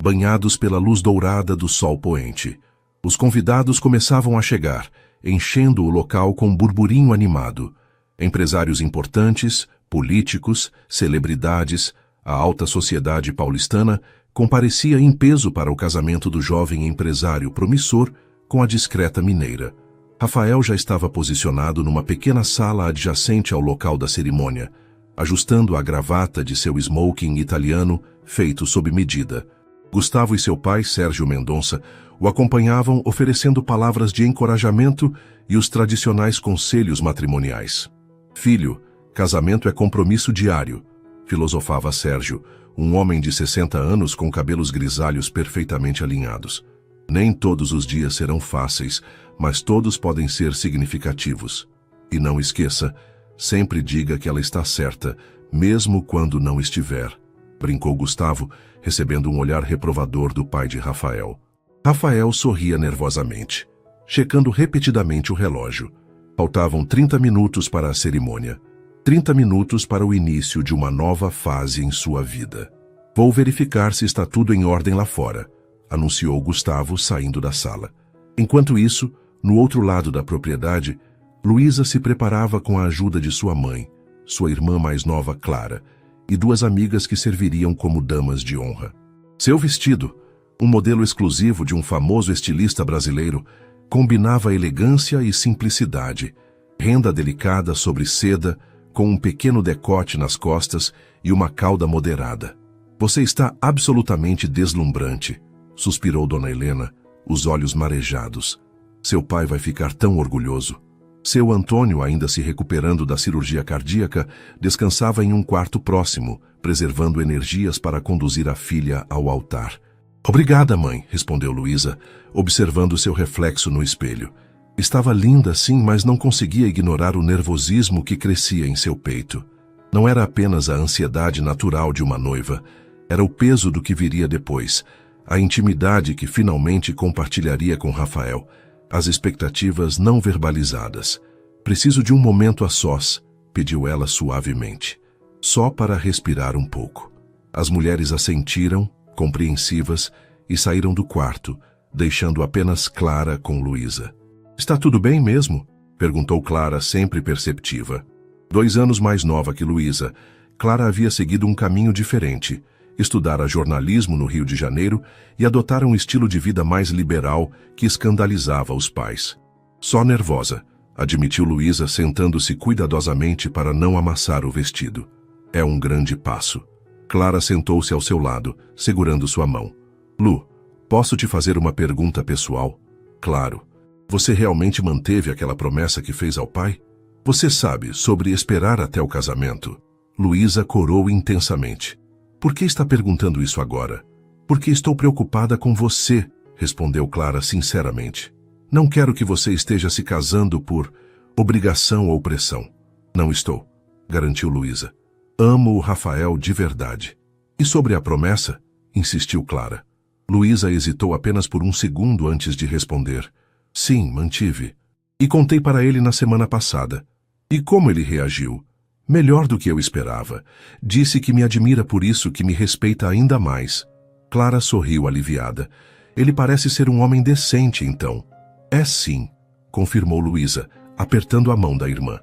banhados pela luz dourada do sol poente. Os convidados começavam a chegar, enchendo o local com burburinho animado. Empresários importantes, políticos, celebridades, a alta sociedade paulistana comparecia em peso para o casamento do jovem empresário promissor com a discreta mineira. Rafael já estava posicionado numa pequena sala adjacente ao local da cerimônia, ajustando a gravata de seu smoking italiano feito sob medida. Gustavo e seu pai, Sérgio Mendonça, o acompanhavam oferecendo palavras de encorajamento e os tradicionais conselhos matrimoniais. "Filho, casamento é compromisso diário", filosofava Sérgio, um homem de 60 anos com cabelos grisalhos perfeitamente alinhados. "Nem todos os dias serão fáceis, mas todos podem ser significativos. E não esqueça, sempre diga que ela está certa, mesmo quando não estiver", brincou Gustavo, recebendo um olhar reprovador do pai de Rafael. Rafael sorria nervosamente, checando repetidamente o relógio. Faltavam 30 minutos para a cerimônia. 30 minutos para o início de uma nova fase em sua vida. "Vou verificar se está tudo em ordem lá fora", anunciou Gustavo saindo da sala. Enquanto isso, no outro lado da propriedade, Luísa se preparava com a ajuda de sua mãe, sua irmã mais nova, Clara, e 2 amigas que serviriam como damas de honra. Seu vestido, um modelo exclusivo de um famoso estilista brasileiro, combinava elegância e simplicidade, renda delicada sobre seda, com um pequeno decote nas costas e uma cauda moderada. "Você está absolutamente deslumbrante", suspirou Dona Helena, os olhos marejados. "Seu pai vai ficar tão orgulhoso." Seu Antônio, ainda se recuperando da cirurgia cardíaca, descansava em um quarto próximo, preservando energias para conduzir a filha ao altar. Obrigada, mãe, respondeu Luísa, observando seu reflexo no espelho. Estava linda, sim, mas não conseguia ignorar o nervosismo que crescia em seu peito. Não era apenas a ansiedade natural de uma noiva, era o peso do que viria depois, a intimidade que finalmente compartilharia com Rafael, as expectativas não verbalizadas. Preciso de um momento a sós, pediu ela suavemente, só para respirar um pouco. As mulheres assentiram, compreensivas, e saíram do quarto, deixando apenas Clara com Luísa. Está tudo bem mesmo? Perguntou Clara, sempre perceptiva. 2 anos mais nova que Luísa, Clara havia seguido um caminho diferente. Estudara jornalismo no Rio de Janeiro e adotara um estilo de vida mais liberal que escandalizava os pais. Só nervosa, admitiu Luísa, sentando-se cuidadosamente para não amassar o vestido. É um grande passo. Clara sentou-se ao seu lado, segurando sua mão. Lu, posso te fazer uma pergunta pessoal? Claro. Você realmente manteve aquela promessa que fez ao pai? Você sabe sobre esperar até o casamento? Luísa corou intensamente. Por que está perguntando isso agora? Porque estou preocupada com você, respondeu Clara sinceramente. Não quero que você esteja se casando por obrigação ou pressão. Não estou, garantiu Luísa. Amo o Rafael de verdade. E sobre a promessa? Insistiu Clara. Luísa hesitou apenas por um segundo antes de responder. Sim, mantive. E contei para ele na semana passada. E como ele reagiu? Melhor do que eu esperava. Disse que me admira por isso, que me respeita ainda mais. Clara sorriu aliviada. Ele parece ser um homem decente, então. É sim, confirmou Luísa, apertando a mão da irmã.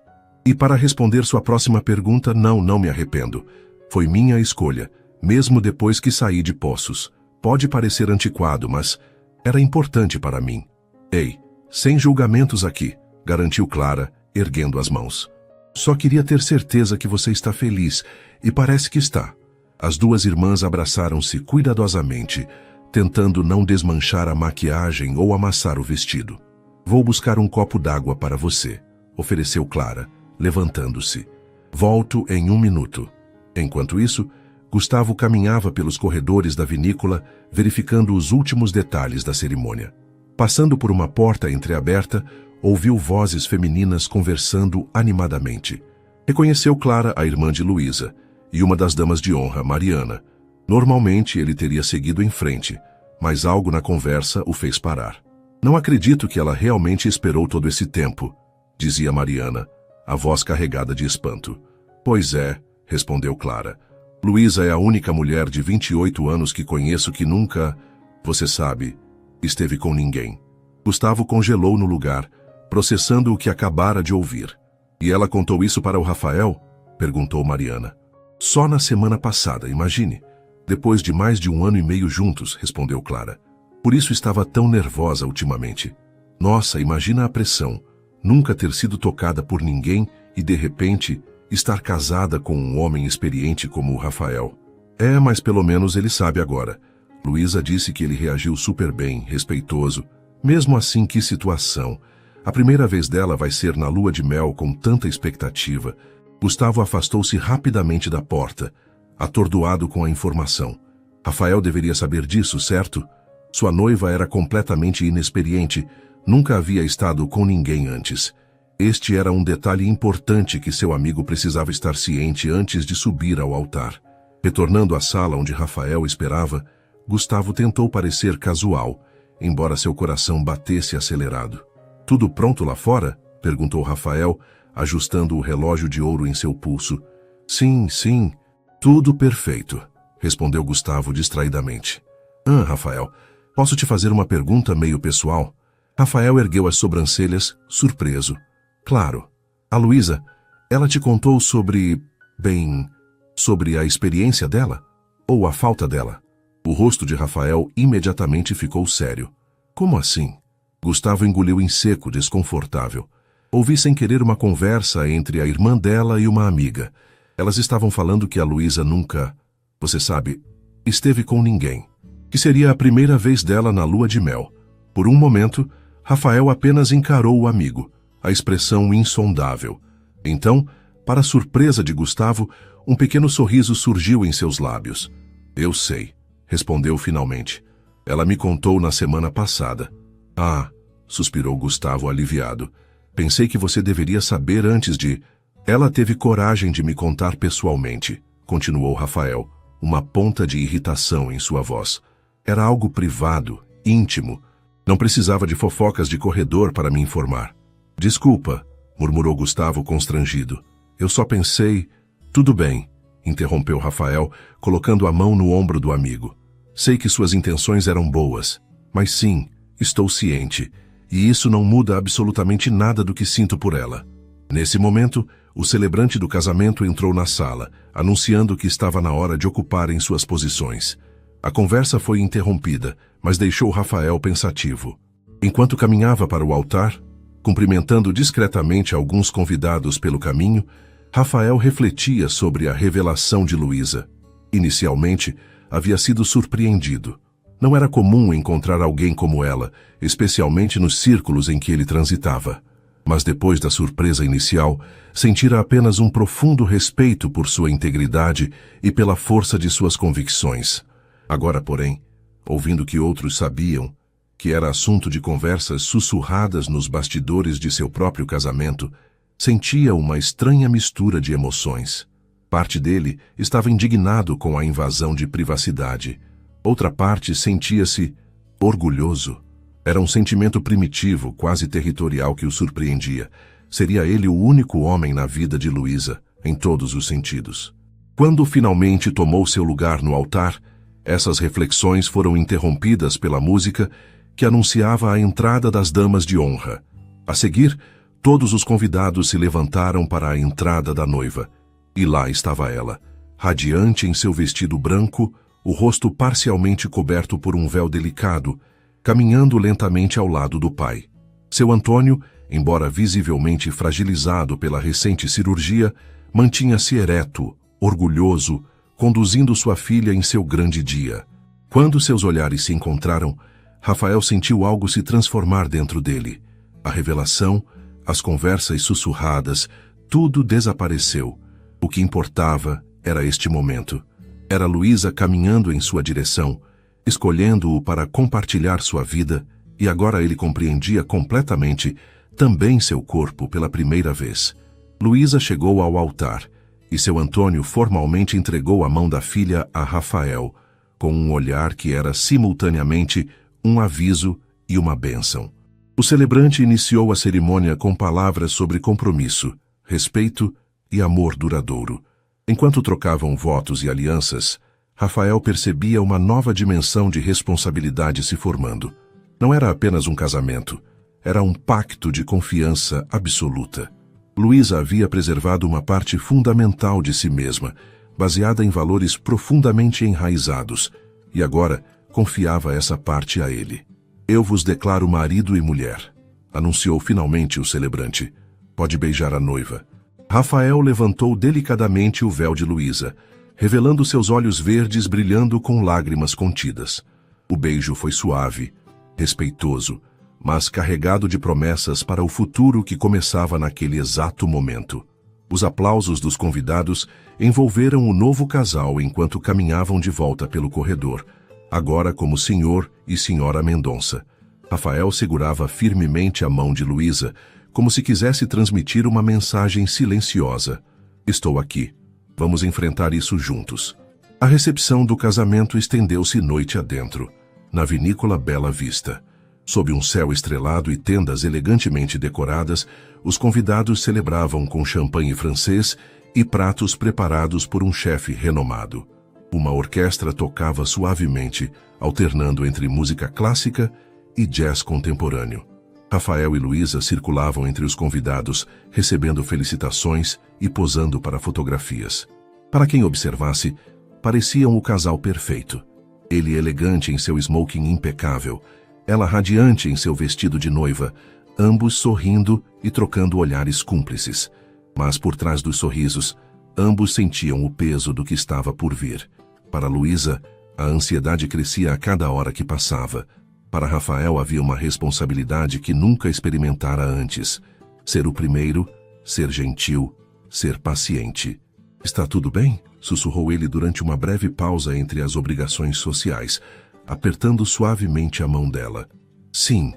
E para responder sua próxima pergunta, não me arrependo. Foi minha escolha, mesmo depois que saí de Poços. Pode parecer antiquado, mas era importante para mim. Ei, sem julgamentos aqui, garantiu Clara, erguendo as mãos. Só queria ter certeza que você está feliz, e parece que está. As duas irmãs abraçaram-se cuidadosamente, tentando não desmanchar a maquiagem ou amassar o vestido. Vou buscar um copo d'água para você, ofereceu Clara, levantando-se. Volto em 1 minuto. Enquanto isso, Gustavo caminhava pelos corredores da vinícola, verificando os últimos detalhes da cerimônia. Passando por uma porta entreaberta, ouviu vozes femininas conversando animadamente. Reconheceu Clara, a irmã de Luísa, e uma das damas de honra, Mariana. Normalmente ele teria seguido em frente, mas algo na conversa o fez parar. Não acredito que ela realmente esperou todo esse tempo, dizia Mariana, a voz carregada de espanto. Pois é, respondeu Clara. Luísa é a única mulher de 28 anos que conheço que nunca, você sabe, esteve com ninguém. Gustavo congelou no lugar, processando o que acabara de ouvir. E ela contou isso para o Rafael? Perguntou Mariana. Só na semana passada, imagine. Depois de mais de 1 ano e meio juntos, respondeu Clara. Por isso estava tão nervosa ultimamente. Nossa, imagina a pressão. Nunca ter sido tocada por ninguém e, de repente, estar casada com um homem experiente como o Rafael. É, mas pelo menos ele sabe agora. Luísa disse que ele reagiu super bem, respeitoso. Mesmo assim, que situação. A primeira vez dela vai ser na lua de mel com tanta expectativa. Gustavo afastou-se rapidamente da porta, atordoado com a informação. Rafael deveria saber disso, certo? Sua noiva era completamente inexperiente, nunca havia estado com ninguém antes. Este era um detalhe importante que seu amigo precisava estar ciente antes de subir ao altar. Retornando à sala onde Rafael esperava, Gustavo tentou parecer casual, embora seu coração batesse acelerado. Tudo pronto lá fora? Perguntou Rafael, ajustando o relógio de ouro em seu pulso. Sim, tudo perfeito, respondeu Gustavo distraidamente. Rafael, posso te fazer uma pergunta meio pessoal? Rafael ergueu as sobrancelhas, surpreso. Claro. A Luísa, ela te contou sobre a experiência dela? Ou a falta dela? O rosto de Rafael imediatamente ficou sério. Como assim? Gustavo engoliu em seco, desconfortável. Ouvi sem querer uma conversa entre a irmã dela e uma amiga. Elas estavam falando que a Luísa nunca, você sabe, esteve com ninguém. Que seria a primeira vez dela na lua de mel. Por um momento, Rafael apenas encarou o amigo, a expressão insondável. Então, para surpresa de Gustavo, um pequeno sorriso surgiu em seus lábios. Eu sei, respondeu finalmente. Ela me contou na semana passada. Ah, suspirou Gustavo aliviado. Pensei que você deveria saber antes de... Ela teve coragem de me contar pessoalmente, continuou Rafael, uma ponta de irritação em sua voz. Era algo privado, íntimo. Não precisava de fofocas de corredor para me informar. Desculpa, murmurou Gustavo constrangido. Eu só pensei... Tudo bem, interrompeu Rafael, colocando a mão no ombro do amigo. Sei que suas intenções eram boas, mas sim, estou ciente, e isso não muda absolutamente nada do que sinto por ela. Nesse momento, o celebrante do casamento entrou na sala, anunciando que estava na hora de ocuparem suas posições. A conversa foi interrompida, mas deixou Rafael pensativo. Enquanto caminhava para o altar, cumprimentando discretamente alguns convidados pelo caminho, Rafael refletia sobre a revelação de Luísa. Inicialmente, havia sido surpreendido. Não era comum encontrar alguém como ela, especialmente nos círculos em que ele transitava. Mas depois da surpresa inicial, sentira apenas um profundo respeito por sua integridade e pela força de suas convicções. Agora, porém, ouvindo que outros sabiam, que era assunto de conversas sussurradas nos bastidores de seu próprio casamento, sentia uma estranha mistura de emoções. Parte dele estava indignado com a invasão de privacidade. Outra parte sentia-se orgulhoso. Era um sentimento primitivo, quase territorial, que o surpreendia. Seria ele o único homem na vida de Luísa, em todos os sentidos. Quando finalmente tomou seu lugar no altar, essas reflexões foram interrompidas pela música que anunciava a entrada das damas de honra. A seguir, todos os convidados se levantaram para a entrada da noiva. E lá estava ela, radiante em seu vestido branco, o rosto parcialmente coberto por um véu delicado, caminhando lentamente ao lado do pai. Seu Antônio, embora visivelmente fragilizado pela recente cirurgia, mantinha-se ereto, orgulhoso, conduzindo sua filha em seu grande dia. Quando seus olhares se encontraram, Rafael sentiu algo se transformar dentro dele. A revelação, as conversas sussurradas, tudo desapareceu. O que importava era este momento. Era Luísa caminhando em sua direção, escolhendo-o para compartilhar sua vida, e agora ele compreendia completamente também seu corpo pela primeira vez. Luísa chegou ao altar, e seu Antônio formalmente entregou a mão da filha a Rafael, com um olhar que era simultaneamente um aviso e uma bênção. O celebrante iniciou a cerimônia com palavras sobre compromisso, respeito e amor duradouro. Enquanto trocavam votos e alianças, Rafael percebia uma nova dimensão de responsabilidade se formando. Não era apenas um casamento, era um pacto de confiança absoluta. Luísa havia preservado uma parte fundamental de si mesma, baseada em valores profundamente enraizados, e agora confiava essa parte a ele. Eu vos declaro marido e mulher, anunciou finalmente o celebrante. Pode beijar a noiva. Rafael levantou delicadamente o véu de Luísa, revelando seus olhos verdes brilhando com lágrimas contidas. O beijo foi suave, respeitoso, mas carregado de promessas para o futuro que começava naquele exato momento. Os aplausos dos convidados envolveram o novo casal enquanto caminhavam de volta pelo corredor, agora como senhor e senhora Mendonça. Rafael segurava firmemente a mão de Luísa, como se quisesse transmitir uma mensagem silenciosa. Estou aqui. Vamos enfrentar isso juntos. A recepção do casamento estendeu-se noite adentro, na vinícola Bela Vista. Sob um céu estrelado e tendas elegantemente decoradas, os convidados celebravam com champanhe francês e pratos preparados por um chefe renomado. Uma orquestra tocava suavemente, alternando entre música clássica e jazz contemporâneo. Rafael e Luísa circulavam entre os convidados, recebendo felicitações e posando para fotografias. Para quem observasse, pareciam o casal perfeito. Ele elegante em seu smoking impecável, ela radiante em seu vestido de noiva, ambos sorrindo e trocando olhares cúmplices. Mas por trás dos sorrisos, ambos sentiam o peso do que estava por vir. Para Luísa, a ansiedade crescia a cada hora que passava. Para Rafael havia uma responsabilidade que nunca experimentara antes. Ser o primeiro, ser gentil, ser paciente. Está tudo bem? Sussurrou ele durante uma breve pausa entre as obrigações sociais. apertando suavemente a mão dela. Sim,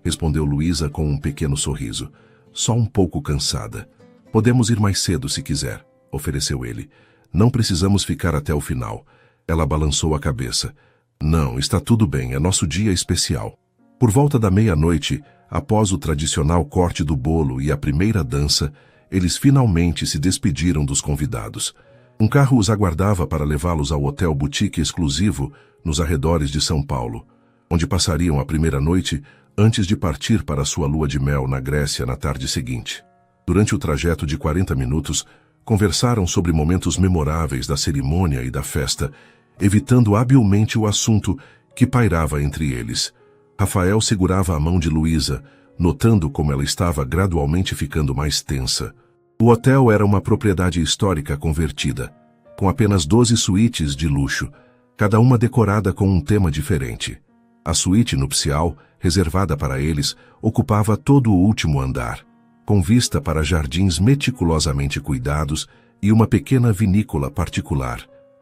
respondeu Luísa com um pequeno sorriso. Só um pouco cansada. Podemos ir mais cedo se quiser, ofereceu ele. Não precisamos ficar até o final. Ela balançou a cabeça. Não, está tudo bem, é nosso dia especial. Por volta da meia-noite, após o tradicional corte do bolo e a primeira dança, eles finalmente se despediram dos convidados. Um carro os aguardava para levá-los ao hotel boutique exclusivo nos arredores de São Paulo, onde passariam a primeira noite antes de partir para sua lua de mel na Grécia na tarde seguinte. Durante o trajeto de 40 minutos, conversaram sobre momentos memoráveis da cerimônia e da festa, evitando habilmente o assunto que pairava entre eles. Rafael segurava a mão de Luísa, notando como ela estava gradualmente ficando mais tensa. O hotel era uma propriedade histórica convertida, com apenas 12 suítes de luxo, cada uma decorada com um tema diferente. A suíte nupcial, reservada para eles, ocupava todo o último andar, com vista para jardins meticulosamente cuidados e uma pequena vinícola particular.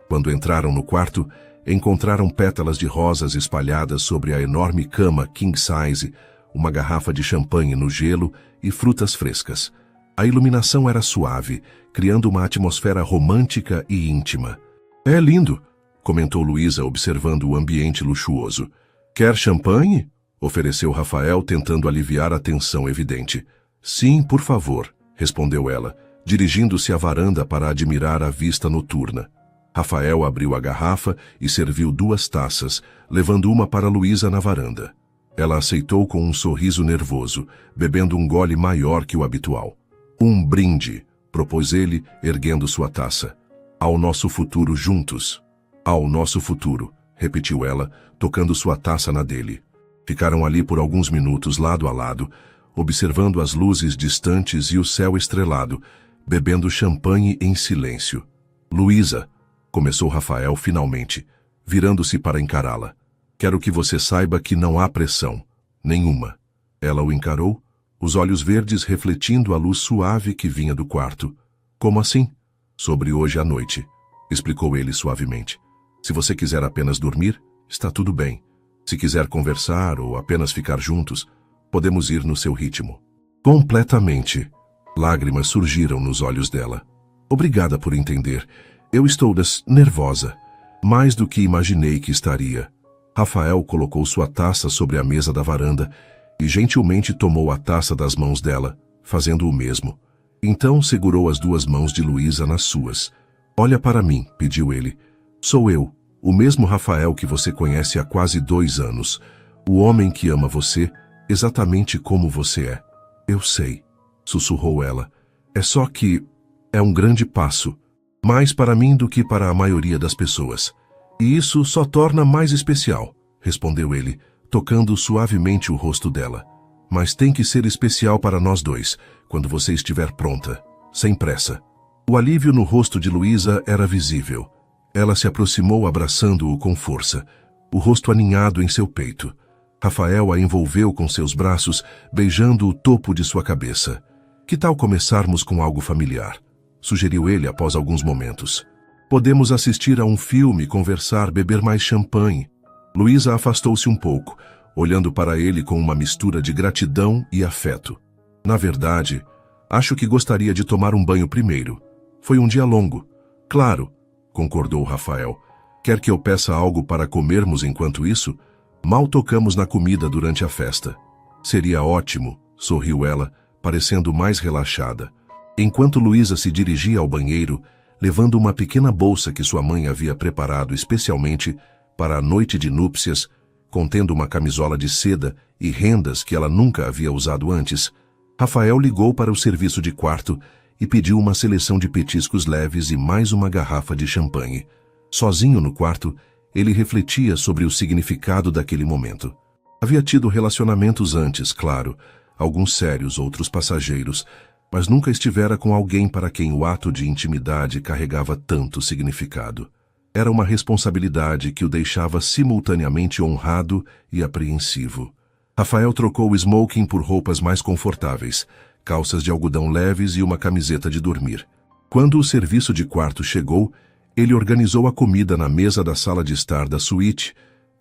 Quando entraram no quarto, encontraram pétalas de rosas espalhadas sobre a enorme cama king size, uma garrafa de champanhe no gelo e frutas frescas. A iluminação era suave, criando uma atmosfera romântica e íntima. É lindo, comentou Luísa observando o ambiente luxuoso. Quer champanhe? Ofereceu Rafael, tentando aliviar a tensão evidente. Sim, por favor, respondeu ela, dirigindo-se à varanda para admirar a vista noturna. Rafael abriu a garrafa e serviu 2 taças, levando uma para Luísa na varanda. Ela aceitou com um sorriso nervoso, bebendo um gole maior que o habitual. Um brinde, propôs ele, erguendo sua taça. Ao nosso futuro juntos. Ao nosso futuro, repetiu ela, tocando sua taça na dele. Ficaram ali por alguns minutos lado a lado, observando as luzes distantes e o céu estrelado, bebendo champanhe em silêncio. Luísa, começou Rafael finalmente, virando-se para encará-la. Quero que você saiba que não há pressão. Nenhuma. Ela o encarou, os olhos verdes refletindo a luz suave que vinha do quarto. Como assim? Sobre hoje à noite, explicou ele suavemente. Se você quiser apenas dormir, está tudo bem. Se quiser conversar ou apenas ficar juntos, podemos ir no seu ritmo. Completamente. Lágrimas surgiram nos olhos dela. Obrigada por entender. Eu estou nervosa. Mais do que imaginei que estaria. Rafael colocou sua taça sobre a mesa da varanda e gentilmente tomou a taça das mãos dela, fazendo o mesmo. Então segurou as 2 mãos de Luísa nas suas. Olha para mim, pediu ele. Sou eu, o mesmo Rafael que você conhece há quase 2 anos. O homem que ama você, exatamente como você é. Eu sei, sussurrou ela. É só que é um grande passo. Mais para mim do que para a maioria das pessoas. E isso só torna mais especial, respondeu ele, tocando suavemente o rosto dela. Mas tem que ser especial para nós dois, quando você estiver pronta, sem pressa. O alívio no rosto de Luísa era visível. Ela se aproximou abraçando-o com força, o rosto aninhado em seu peito. Rafael a envolveu com seus braços, beijando o topo de sua cabeça. Que tal começarmos com algo familiar? Sugeriu ele após alguns momentos. Podemos assistir a um filme, conversar, beber mais champanhe. Luísa afastou-se um pouco, olhando para ele com uma mistura de gratidão e afeto. Na verdade, acho que gostaria de tomar um banho primeiro. Foi um dia longo. Claro, concordou Rafael. Quer que eu peça algo para comermos enquanto isso? Mal tocamos na comida durante a festa. Seria ótimo, sorriu ela, parecendo mais relaxada. Enquanto Luísa se dirigia ao banheiro, levando uma pequena bolsa que sua mãe havia preparado especialmente para a noite de núpcias, contendo uma camisola de seda e rendas que ela nunca havia usado antes, Rafael ligou para o serviço de quarto e pediu uma seleção de petiscos leves e mais uma garrafa de champanhe. Sozinho no quarto, ele refletia sobre o significado daquele momento. Havia tido relacionamentos antes, claro, alguns sérios, outros passageiros, mas nunca estivera com alguém para quem o ato de intimidade carregava tanto significado. Era uma responsabilidade que o deixava simultaneamente honrado e apreensivo. Rafael trocou o smoking por roupas mais confortáveis, calças de algodão leves e uma camiseta de dormir. Quando o serviço de quarto chegou, ele organizou a comida na mesa da sala de estar da suíte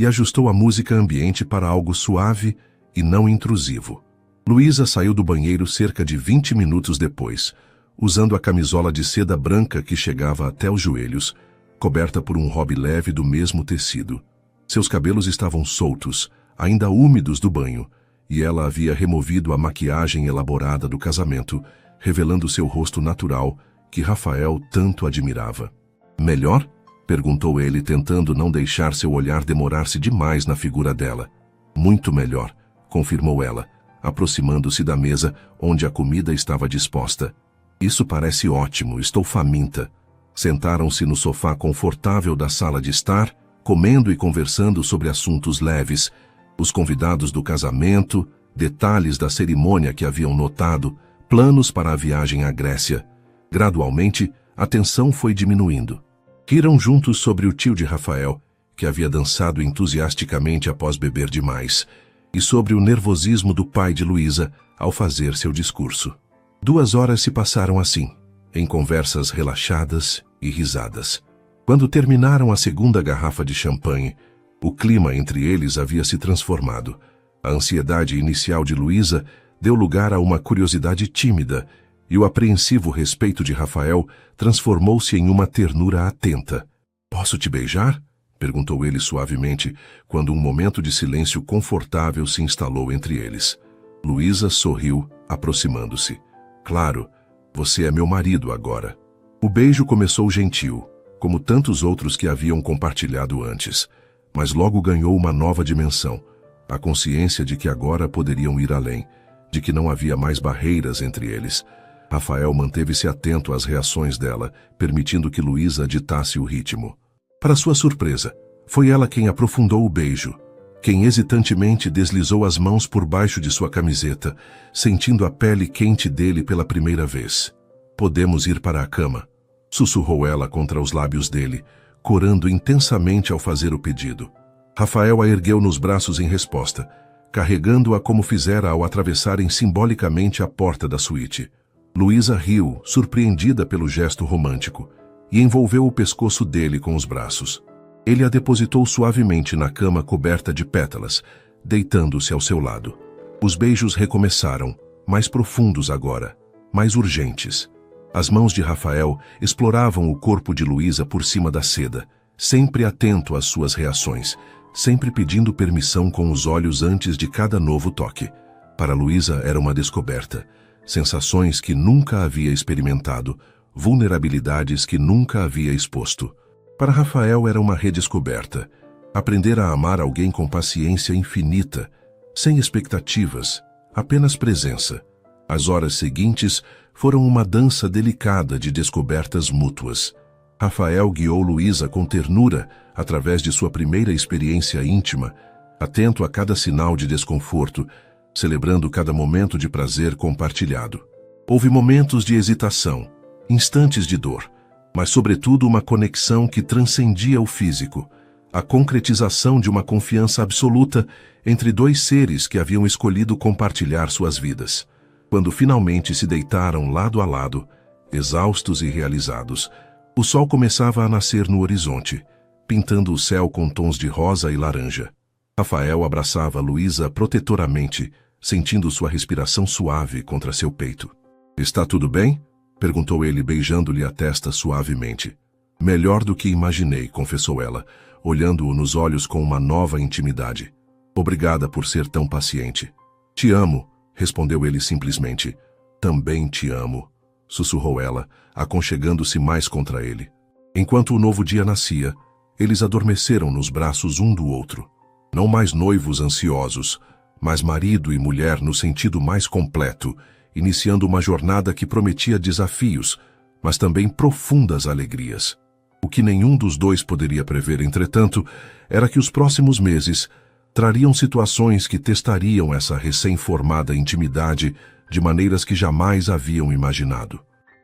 e ajustou a música ambiente para algo suave e não intrusivo. Luísa saiu do banheiro cerca de 20 minutos depois, usando a camisola de seda branca que chegava até os joelhos, coberta por um robe leve do mesmo tecido. Seus cabelos estavam soltos, ainda úmidos do banho, e ela havia removido a maquiagem elaborada do casamento, revelando seu rosto natural, que Rafael tanto admirava. "Melhor?" perguntou ele, tentando não deixar seu olhar demorar-se demais na figura dela. "Muito melhor", confirmou ela, aproximando-se da mesa onde a comida estava disposta. "Isso parece ótimo, estou faminta." Sentaram-se no sofá confortável da sala de estar, comendo e conversando sobre assuntos leves, os convidados do casamento, detalhes da cerimônia que haviam notado, planos para a viagem à Grécia. Gradualmente, a tensão foi diminuindo. Riram juntos sobre o tio de Rafael, que havia dançado entusiasticamente após beber demais, e sobre o nervosismo do pai de Luísa ao fazer seu discurso. 2 horas se passaram assim, em conversas relaxadas e risadas. Quando terminaram a segunda garrafa de champanhe, o clima entre eles havia se transformado. A ansiedade inicial de Luísa deu lugar a uma curiosidade tímida, e o apreensivo respeito de Rafael transformou-se em uma ternura atenta. "Posso te beijar?" perguntou ele suavemente, quando um momento de silêncio confortável se instalou entre eles. Luísa sorriu, aproximando-se. "Claro, você é meu marido agora." O beijo começou gentil, como tantos outros que haviam compartilhado antes, mas logo ganhou uma nova dimensão, a consciência de que agora poderiam ir além, de que não havia mais barreiras entre eles. Rafael manteve-se atento às reações dela, permitindo que Luísa ditasse o ritmo. Para sua surpresa, foi ela quem aprofundou o beijo, quem hesitantemente deslizou as mãos por baixo de sua camiseta, sentindo a pele quente dele pela primeira vez. "Podemos ir para a cama", sussurrou ela contra os lábios dele, corando intensamente ao fazer o pedido. Rafael a ergueu nos braços em resposta, carregando-a como fizera ao atravessarem simbolicamente a porta da suíte. Luísa riu, surpreendida pelo gesto romântico, e envolveu o pescoço dele com os braços. Ele a depositou suavemente na cama coberta de pétalas, deitando-se ao seu lado. Os beijos recomeçaram, mais profundos agora, mais urgentes. As mãos de Rafael exploravam o corpo de Luísa por cima da seda, sempre atento às suas reações, sempre pedindo permissão com os olhos antes de cada novo toque. Para Luísa era uma descoberta, sensações que nunca havia experimentado, vulnerabilidades que nunca havia exposto. Para Rafael era uma redescoberta, aprender a amar alguém com paciência infinita, sem expectativas, apenas presença. As horas seguintes foram uma dança delicada de descobertas mútuas. Rafael guiou Luísa com ternura através de sua primeira experiência íntima, atento a cada sinal de desconforto, celebrando cada momento de prazer compartilhado. Houve momentos de hesitação, instantes de dor, mas sobretudo uma conexão que transcendia o físico, a concretização de uma confiança absoluta entre dois seres que haviam escolhido compartilhar suas vidas. Quando finalmente se deitaram lado a lado, exaustos e realizados, o sol começava a nascer no horizonte, pintando o céu com tons de rosa e laranja. Rafael abraçava Luísa protetoramente, sentindo sua respiração suave contra seu peito. "Está tudo bem?" perguntou ele, beijando-lhe a testa suavemente. "Melhor do que imaginei", confessou ela, olhando-o nos olhos com uma nova intimidade. "Obrigada por ser tão paciente." "Te amo", respondeu ele simplesmente. "Também te amo", sussurrou ela, aconchegando-se mais contra ele. Enquanto o novo dia nascia, eles adormeceram nos braços um do outro. Não mais noivos ansiosos, mas marido e mulher no sentido mais completo, iniciando uma jornada que prometia desafios, mas também profundas alegrias. O que nenhum dos dois poderia prever, entretanto, era que os próximos meses trariam situações que testariam essa recém-formada intimidade de maneiras que jamais haviam imaginado.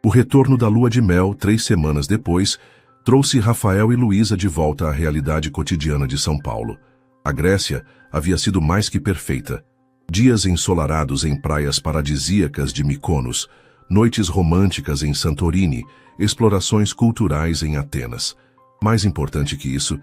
O retorno da lua de mel, 3 semanas depois, trouxe Rafael e Luísa de volta à realidade cotidiana de São Paulo. A Grécia havia sido mais que perfeita. Dias ensolarados em praias paradisíacas de Mykonos, noites românticas em Santorini, explorações culturais em Atenas. Mais importante que isso,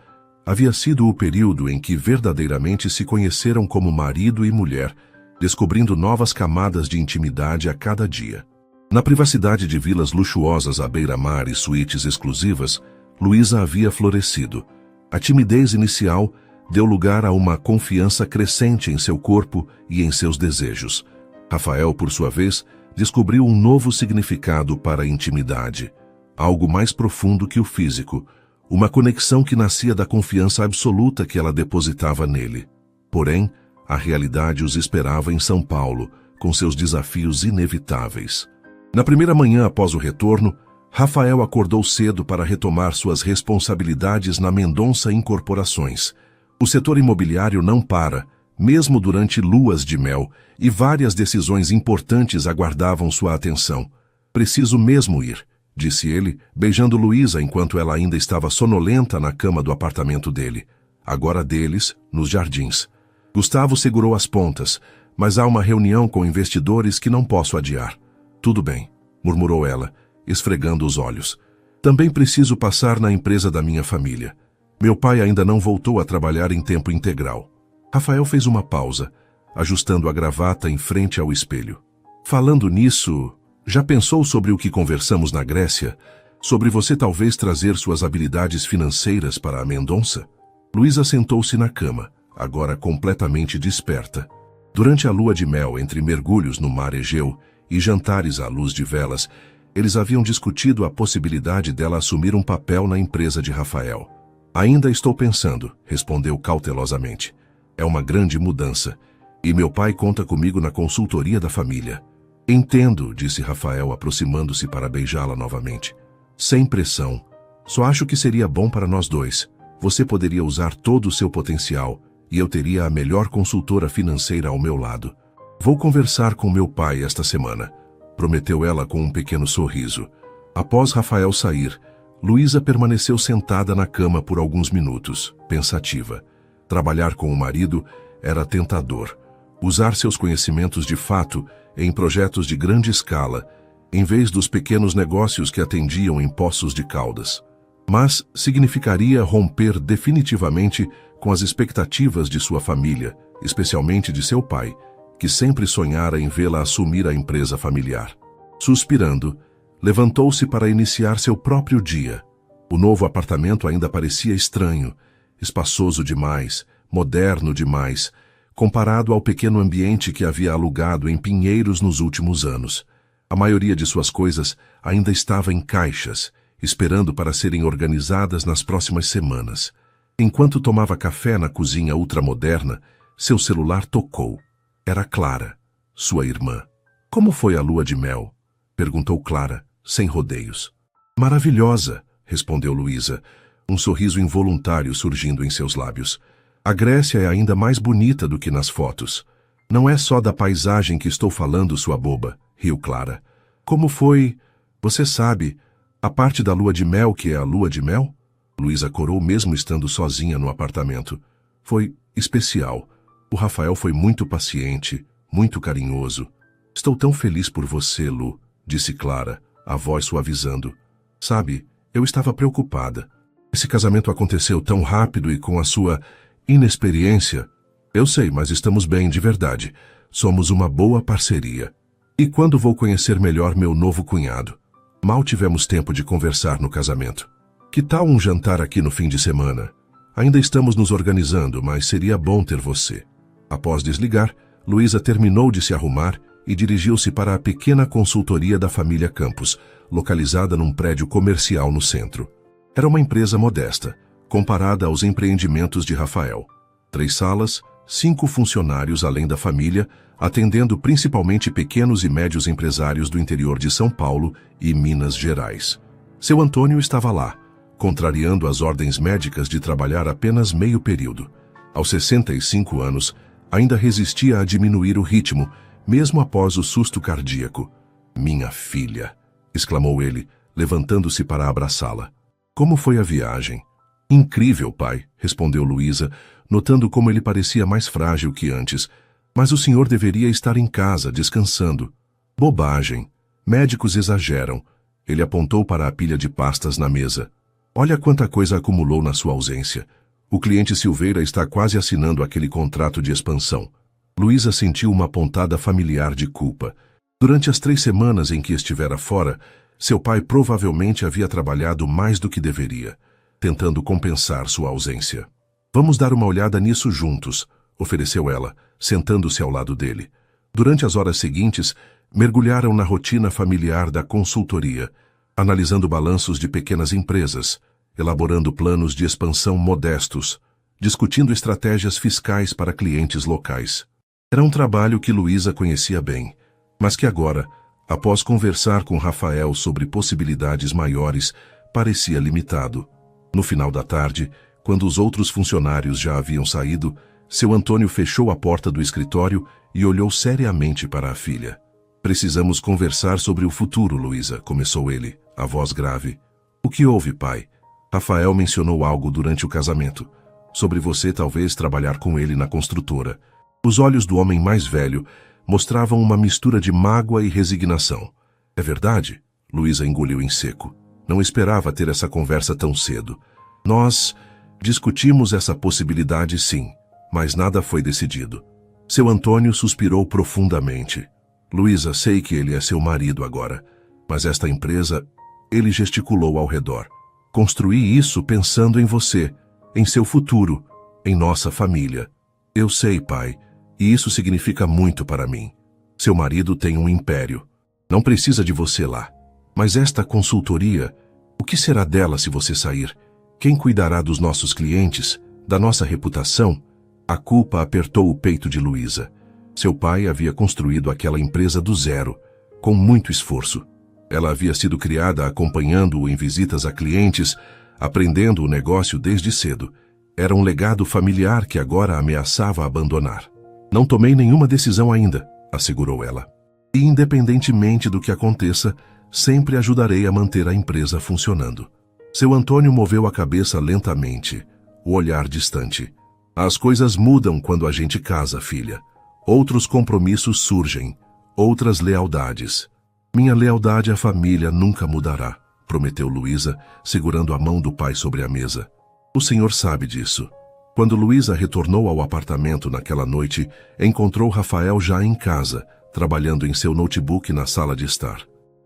Havia sido o período em que verdadeiramente se conheceram como marido e mulher, descobrindo novas camadas de intimidade a cada dia. Na privacidade de vilas luxuosas à beira-mar e suítes exclusivas, Luísa havia florescido. A timidez inicial deu lugar a uma confiança crescente em seu corpo e em seus desejos. Rafael, por sua vez, descobriu um novo significado para a intimidade, algo mais profundo que o físico, uma conexão que nascia da confiança absoluta que ela depositava nele. Porém, a realidade os esperava em São Paulo, com seus desafios inevitáveis. Na primeira manhã após o retorno, Rafael acordou cedo para retomar suas responsabilidades na Mendonça Incorporações. O setor imobiliário não para, mesmo durante luas de mel, e várias decisões importantes aguardavam sua atenção. Preciso mesmo ir, disse ele, beijando Luísa enquanto ela ainda estava sonolenta na cama do apartamento dele. Agora deles, nos jardins. Gustavo segurou as pontas, mas há uma reunião com investidores que não posso adiar. Tudo bem, murmurou ela, esfregando os olhos. Também preciso passar na empresa da minha família. Meu pai ainda não voltou a trabalhar em tempo integral. Rafael fez uma pausa, ajustando a gravata em frente ao espelho. Falando nisso, já pensou sobre o que conversamos na Grécia? Sobre você talvez trazer suas habilidades financeiras para a Mendonça? Luísa sentou-se na cama, agora completamente desperta. Durante a lua de mel entre mergulhos no mar Egeu e jantares à luz de velas, eles haviam discutido a possibilidade dela assumir um papel na empresa de Rafael. Ainda estou pensando, respondeu cautelosamente. É uma grande mudança, e meu pai conta comigo na consultoria da família. Entendo, disse Rafael, aproximando-se para beijá-la novamente. Sem pressão. Só acho que seria bom para nós dois. Você poderia usar todo o seu potencial, e eu teria a melhor consultora financeira ao meu lado. Vou conversar com meu pai esta semana, prometeu ela com um pequeno sorriso. Após Rafael sair, Luísa permaneceu sentada na cama por alguns minutos, pensativa. Trabalhar com o marido era tentador. Usar seus conhecimentos de fato em projetos de grande escala, em vez dos pequenos negócios que atendiam em Poços de Caldas. Mas significaria romper definitivamente com as expectativas de sua família, especialmente de seu pai, que sempre sonhara em vê-la assumir a empresa familiar. Suspirando, levantou-se para iniciar seu próprio dia. O novo apartamento ainda parecia estranho, espaçoso demais, moderno demais, comparado ao pequeno ambiente que havia alugado em Pinheiros nos últimos anos. A maioria de suas coisas ainda estava em caixas, esperando para serem organizadas nas próximas semanas. Enquanto tomava café na cozinha ultramoderna, seu celular tocou. Era Clara, sua irmã. Como foi a lua de mel? Perguntou Clara, sem rodeios. Maravilhosa, respondeu Luísa, um sorriso involuntário surgindo em seus lábios. A Grécia é ainda mais bonita do que nas fotos. Não é só da paisagem que estou falando, sua boba, riu Clara. Como foi, você sabe, a parte da lua de mel que é a lua de mel? Luísa corou mesmo estando sozinha no apartamento. Foi especial. O Rafael foi muito paciente, muito carinhoso. Estou tão feliz por você, Lu, disse Clara, a voz suavizando. Sabe, eu estava preocupada. Esse casamento aconteceu tão rápido e com a sua inexperiência. Eu sei, mas estamos bem de verdade. Somos uma boa parceria. E quando vou conhecer melhor meu novo cunhado? Mal tivemos tempo de conversar no casamento. Que tal um jantar aqui no fim de semana? Ainda estamos nos organizando, mas seria bom ter você. Após desligar, Luísa terminou de se arrumar e dirigiu-se para a pequena consultoria da família Campos, localizada num prédio comercial no centro. Era uma empresa modesta, comparada aos empreendimentos de Rafael. 3 salas, 5 funcionários além da família, atendendo principalmente pequenos e médios empresários do interior de São Paulo e Minas Gerais. Seu Antônio estava lá, contrariando as ordens médicas de trabalhar apenas meio período. Aos 65 anos, ainda resistia a diminuir o ritmo, mesmo após o susto cardíaco. Minha filha, exclamou ele, levantando-se para abraçá-la. Como foi a viagem? Incrível, pai, respondeu Luísa, notando como ele parecia mais frágil que antes. Mas o senhor deveria estar em casa, descansando. Bobagem. Médicos exageram. Ele apontou para a pilha de pastas na mesa. Olha quanta coisa acumulou na sua ausência. O cliente Silveira está quase assinando aquele contrato de expansão. Luísa sentiu uma pontada familiar de culpa. Durante as 3 semanas em que estivera fora, seu pai provavelmente havia trabalhado mais do que deveria, tentando compensar sua ausência. Vamos dar uma olhada nisso juntos, ofereceu ela, sentando-se ao lado dele. Durante as horas seguintes, mergulharam na rotina familiar da consultoria, analisando balanços de pequenas empresas, elaborando planos de expansão modestos, discutindo estratégias fiscais para clientes locais. Era um trabalho que Luísa conhecia bem, mas que agora, após conversar com Rafael sobre possibilidades maiores, parecia limitado. No final da tarde, quando os outros funcionários já haviam saído, seu Antônio fechou a porta do escritório e olhou seriamente para a filha. Precisamos conversar sobre o futuro, Luísa, começou ele, a voz grave. O que houve, pai? Rafael mencionou algo durante o casamento. Sobre você talvez trabalhar com ele na construtora. Os olhos do homem mais velho mostravam uma mistura de mágoa e resignação. É verdade? Luísa engoliu em seco. Não esperava ter essa conversa tão cedo. Nós discutimos essa possibilidade, sim, mas nada foi decidido. Seu Antônio suspirou profundamente. Luísa, sei que ele é seu marido agora, mas esta empresa, ele gesticulou ao redor. Construí isso pensando em você, em seu futuro, em nossa família. Eu sei, pai, e isso significa muito para mim. Seu marido tem um império. Não precisa de você lá. Mas esta consultoria, o que será dela se você sair? Quem cuidará dos nossos clientes, da nossa reputação? A culpa apertou o peito de Luísa. Seu pai havia construído aquela empresa do zero, com muito esforço. Ela havia sido criada acompanhando-o em visitas a clientes, aprendendo o negócio desde cedo. Era um legado familiar que agora ameaçava abandonar. Não tomei nenhuma decisão ainda, assegurou ela. E independentemente do que aconteça, sempre ajudarei a manter a empresa funcionando. Seu Antônio moveu a cabeça lentamente, o olhar distante. As coisas mudam quando a gente casa, filha. Outros compromissos surgem, outras lealdades. Minha lealdade à família nunca mudará, prometeu Luísa, segurando a mão do pai sobre a mesa. O senhor sabe disso. Quando Luísa retornou ao apartamento naquela noite, encontrou Rafael já em casa, trabalhando em seu notebook na sala de estar.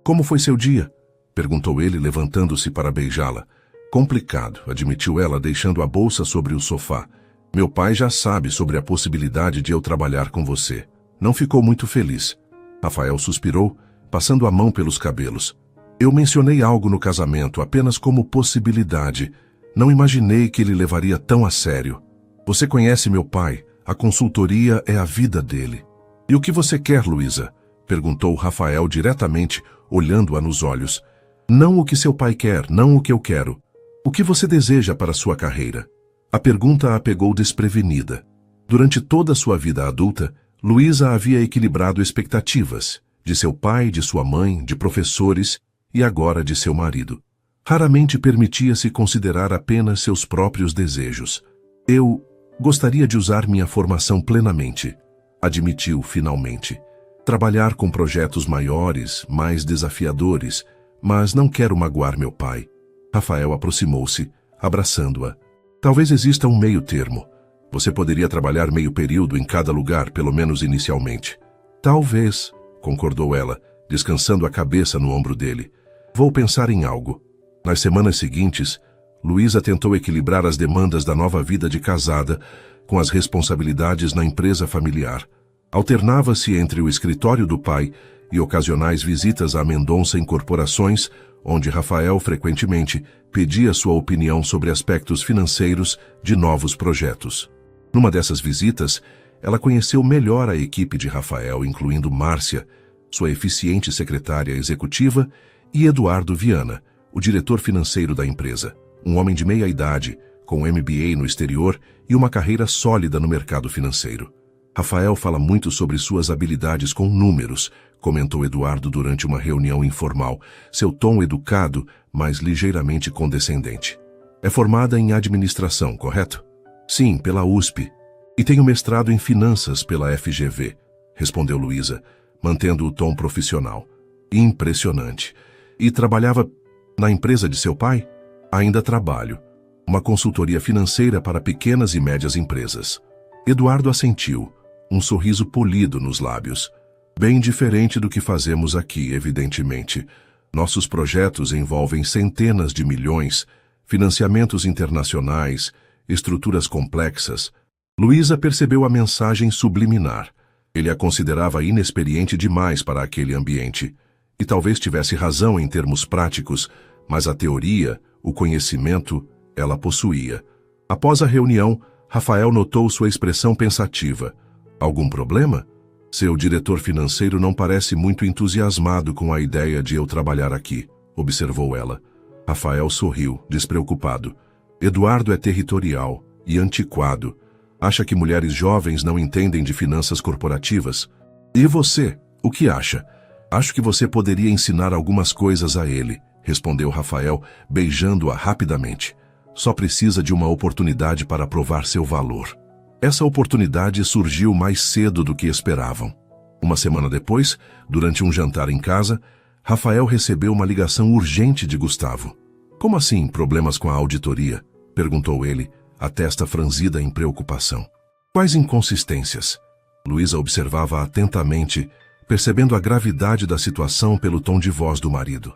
Como foi seu dia? Perguntou ele, levantando-se para beijá-la. Complicado, admitiu ela, deixando a bolsa sobre o sofá. Meu pai já sabe sobre a possibilidade de eu trabalhar com você. Não ficou muito feliz. Rafael suspirou, passando a mão pelos cabelos. Eu mencionei algo no casamento apenas como possibilidade. Não imaginei que ele levaria tão a sério. Você conhece meu pai. A consultoria é a vida dele. E o que você quer, Luísa? Perguntou Rafael diretamente, olhando-a nos olhos. Não o que seu pai quer, não o que eu quero. O que você deseja para sua carreira? A pergunta a pegou desprevenida. Durante toda a sua vida adulta, Luísa havia equilibrado expectativas de seu pai, de sua mãe, de professores e agora de seu marido. Raramente permitia-se considerar apenas seus próprios desejos. Eu gostaria de usar minha formação plenamente, admitiu finalmente. Trabalhar com projetos maiores, mais desafiadores, mas não quero magoar meu pai. Rafael aproximou-se, abraçando-a. Talvez exista um meio termo. Você poderia trabalhar meio período em cada lugar, pelo menos inicialmente. Talvez, concordou ela, descansando a cabeça no ombro dele. Vou pensar em algo. Nas semanas seguintes, Luísa tentou equilibrar as demandas da nova vida de casada com as responsabilidades na empresa familiar. Alternava-se entre o escritório do pai e ocasionais visitas a Mendonça em corporações, onde Rafael frequentemente pedia sua opinião sobre aspectos financeiros de novos projetos. Numa dessas visitas, ela conheceu melhor a equipe de Rafael, incluindo Márcia, sua eficiente secretária executiva, e Eduardo Viana, o diretor financeiro da empresa, um homem de meia idade, com MBA no exterior e uma carreira sólida no mercado financeiro. Rafael fala muito sobre suas habilidades com números, comentou Eduardo durante uma reunião informal, seu tom educado, mas ligeiramente condescendente. É formada em administração, correto? Sim, pela USP. E tenho mestrado em finanças pela FGV, respondeu Luísa, mantendo o tom profissional. Impressionante. E trabalhava na empresa de seu pai? Ainda trabalho. uma consultoria financeira para pequenas e médias empresas. Eduardo assentiu, um sorriso polido nos lábios. Bem diferente do que fazemos aqui, evidentemente. Nossos projetos envolvem centenas de milhões, financiamentos internacionais, estruturas complexas. Luísa percebeu a mensagem subliminar. Ele a considerava inexperiente demais para aquele ambiente. E talvez tivesse razão em termos práticos, mas a teoria, o conhecimento, ela possuía. Após a reunião, Rafael notou sua expressão pensativa. Algum problema? Seu diretor financeiro não parece muito entusiasmado com a ideia de eu trabalhar aqui, observou ela. Rafael sorriu, despreocupado. Eduardo é territorial e antiquado. Acha que mulheres jovens não entendem de finanças corporativas? E você, o que acha? Acho que você poderia ensinar algumas coisas a ele, respondeu Rafael, beijando-a rapidamente. Só precisa de uma oportunidade para provar seu valor. Essa oportunidade surgiu mais cedo do que esperavam. Uma semana depois, durante um jantar em casa, Rafael recebeu uma ligação urgente de Gustavo. Como assim, problemas com a auditoria? Perguntou ele, a testa franzida em preocupação. Quais inconsistências? Luísa observava atentamente, percebendo a gravidade da situação pelo tom de voz do marido.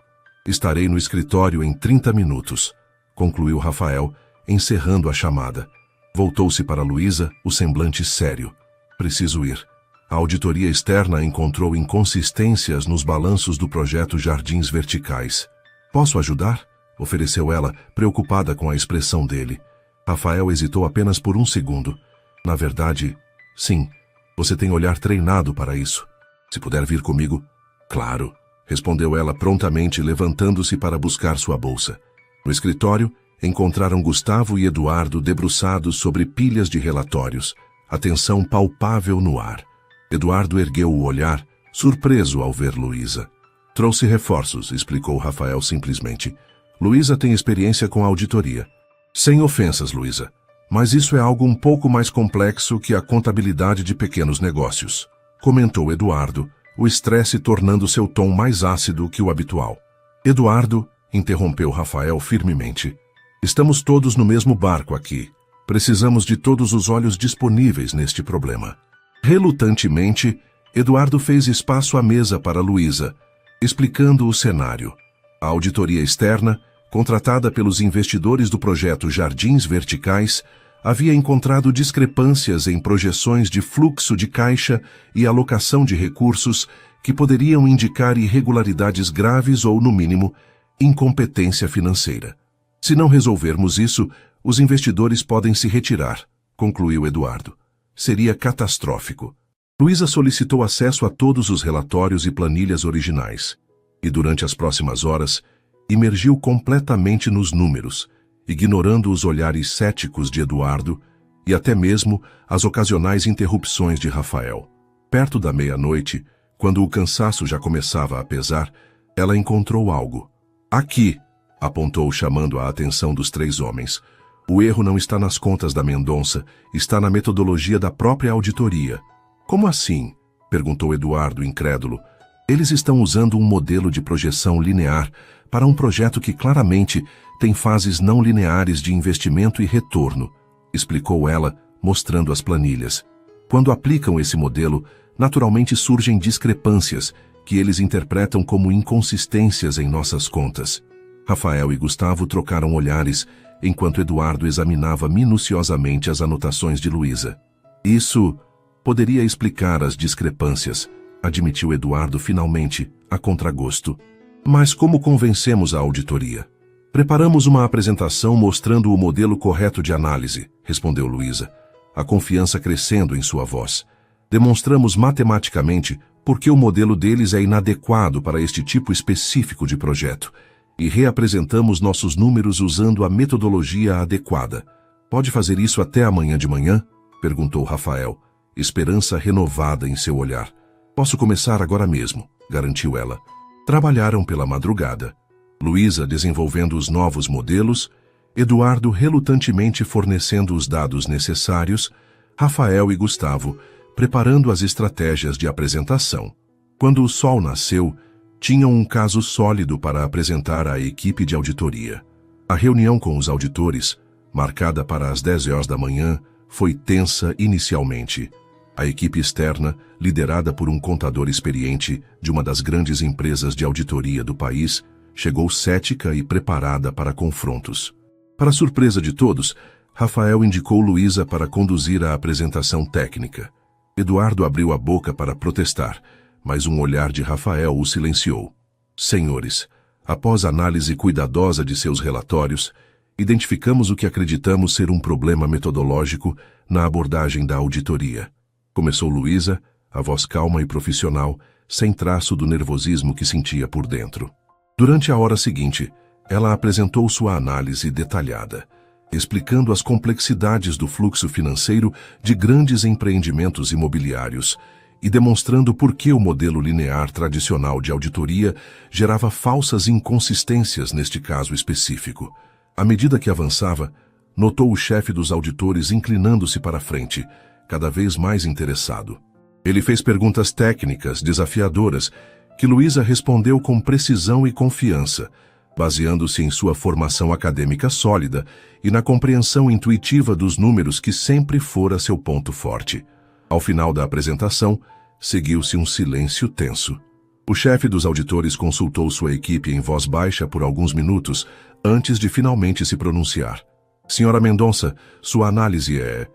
Estarei no escritório em 30 minutos, concluiu Rafael, encerrando a chamada. Voltou-se para Luísa, o semblante sério. Preciso ir. A auditoria externa encontrou inconsistências nos balanços do projeto Jardins Verticais. Posso ajudar? Ofereceu ela, preocupada com a expressão dele. Rafael hesitou apenas por um segundo. Na verdade, sim, você tem olhar treinado para isso. Se puder vir comigo, claro, respondeu ela prontamente, levantando-se para buscar sua bolsa. No escritório, encontraram Gustavo e Eduardo debruçados sobre pilhas de relatórios, a tensão palpável no ar. Eduardo ergueu o olhar, surpreso ao ver Luísa. Trouxe reforços, explicou Rafael simplesmente. Luísa tem experiência com auditoria. Sem ofensas, Luísa, mas isso é algo um pouco mais complexo que a contabilidade de pequenos negócios, comentou Eduardo, o estresse tornando seu tom mais ácido que o habitual. Eduardo, interrompeu Rafael firmemente. Estamos todos no mesmo barco aqui. Precisamos de todos os olhos disponíveis neste problema. Relutantemente, Eduardo fez espaço à mesa para Luísa, explicando o cenário. A auditoria externa, contratada pelos investidores do projeto Jardins Verticais, havia encontrado discrepâncias em projeções de fluxo de caixa e alocação de recursos que poderiam indicar irregularidades graves ou, no mínimo, incompetência financeira. Se não resolvermos isso, os investidores podem se retirar, concluiu Eduardo. Seria catastrófico. Luísa solicitou acesso a todos os relatórios e planilhas originais, e durante as próximas horas, imergiu completamente nos números, ignorando os olhares céticos de Eduardo e até mesmo as ocasionais interrupções de Rafael. Perto da meia-noite, quando o cansaço já começava a pesar, ela encontrou algo. Aqui, apontou chamando a atenção dos três homens. O erro não está nas contas da Mendonça, está na metodologia da própria auditoria. Como assim? Perguntou Eduardo, incrédulo. Eles estão usando um modelo de projeção linear para um projeto que claramente tem fases não lineares de investimento e retorno, explicou ela, mostrando as planilhas. Quando aplicam esse modelo, naturalmente surgem discrepâncias, que eles interpretam como inconsistências em nossas contas. Rafael e Gustavo trocaram olhares, enquanto Eduardo examinava minuciosamente as anotações de Luísa. Isso poderia explicar as discrepâncias, admitiu Eduardo finalmente, a contragosto. Mas como convencemos a auditoria? Preparamos uma apresentação mostrando o modelo correto de análise, respondeu Luísa, a confiança crescendo em sua voz. Demonstramos matematicamente por que o modelo deles é inadequado para este tipo específico de projeto e reapresentamos nossos números usando a metodologia adequada. Pode fazer isso até amanhã de manhã? Perguntou Rafael, esperança renovada em seu olhar. Posso começar agora mesmo, garantiu ela. Trabalharam pela madrugada. Luísa desenvolvendo os novos modelos, Eduardo relutantemente fornecendo os dados necessários, Rafael e Gustavo preparando as estratégias de apresentação. Quando o sol nasceu, tinham um caso sólido para apresentar à equipe de auditoria. A reunião com os auditores, marcada para as 10 horas da manhã, foi tensa inicialmente. A equipe externa, liderada por um contador experiente de uma das grandes empresas de auditoria do país, chegou cética e preparada para confrontos. Para surpresa de todos, Rafael indicou Luísa para conduzir a apresentação técnica. Eduardo abriu a boca para protestar, mas um olhar de Rafael o silenciou. Senhores, após análise cuidadosa de seus relatórios, identificamos o que acreditamos ser um problema metodológico na abordagem da auditoria. Começou Luísa, a voz calma e profissional, sem traço do nervosismo que sentia por dentro. Durante a hora seguinte, ela apresentou sua análise detalhada, explicando as complexidades do fluxo financeiro de grandes empreendimentos imobiliários e demonstrando por que o modelo linear tradicional de auditoria gerava falsas inconsistências neste caso específico. À medida que avançava, notou o chefe dos auditores inclinando-se para a frente, cada vez mais interessado. Ele fez perguntas técnicas, desafiadoras, que Luísa respondeu com precisão e confiança, baseando-se em sua formação acadêmica sólida e na compreensão intuitiva dos números que sempre fora seu ponto forte. Ao final da apresentação, seguiu-se um silêncio tenso. O chefe dos auditores consultou sua equipe em voz baixa por alguns minutos antes de finalmente se pronunciar. Senhora Mendonça, sua análise é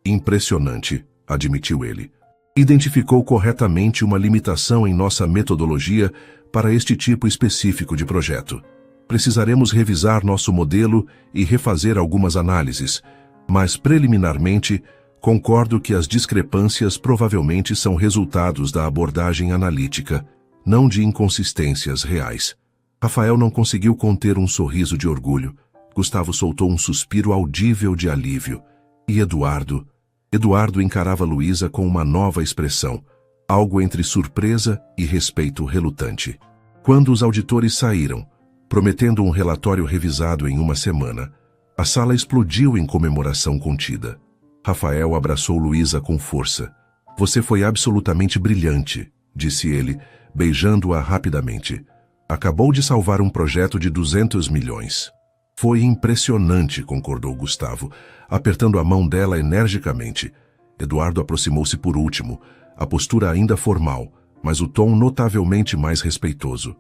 impressionante, admitiu ele. Identificou corretamente uma limitação em nossa metodologia para este tipo específico de projeto. Precisaremos revisar nosso modelo e refazer algumas análises, mas preliminarmente concordo que as discrepâncias provavelmente são resultados da abordagem analítica, não de inconsistências reais. Rafael não conseguiu conter um sorriso de orgulho. Gustavo soltou um suspiro audível de alívio. E Eduardo encarava Luísa com uma nova expressão, algo entre surpresa e respeito relutante. Quando os auditores saíram, prometendo um relatório revisado em uma semana, a sala explodiu em comemoração contida. Rafael abraçou Luísa com força. Você foi absolutamente brilhante, disse ele, beijando-a rapidamente. Acabou de salvar um projeto de 200 milhões. Foi impressionante, concordou Gustavo, apertando a mão dela energicamente. Eduardo aproximou-se por último, a postura ainda formal, mas o tom notavelmente mais respeitoso.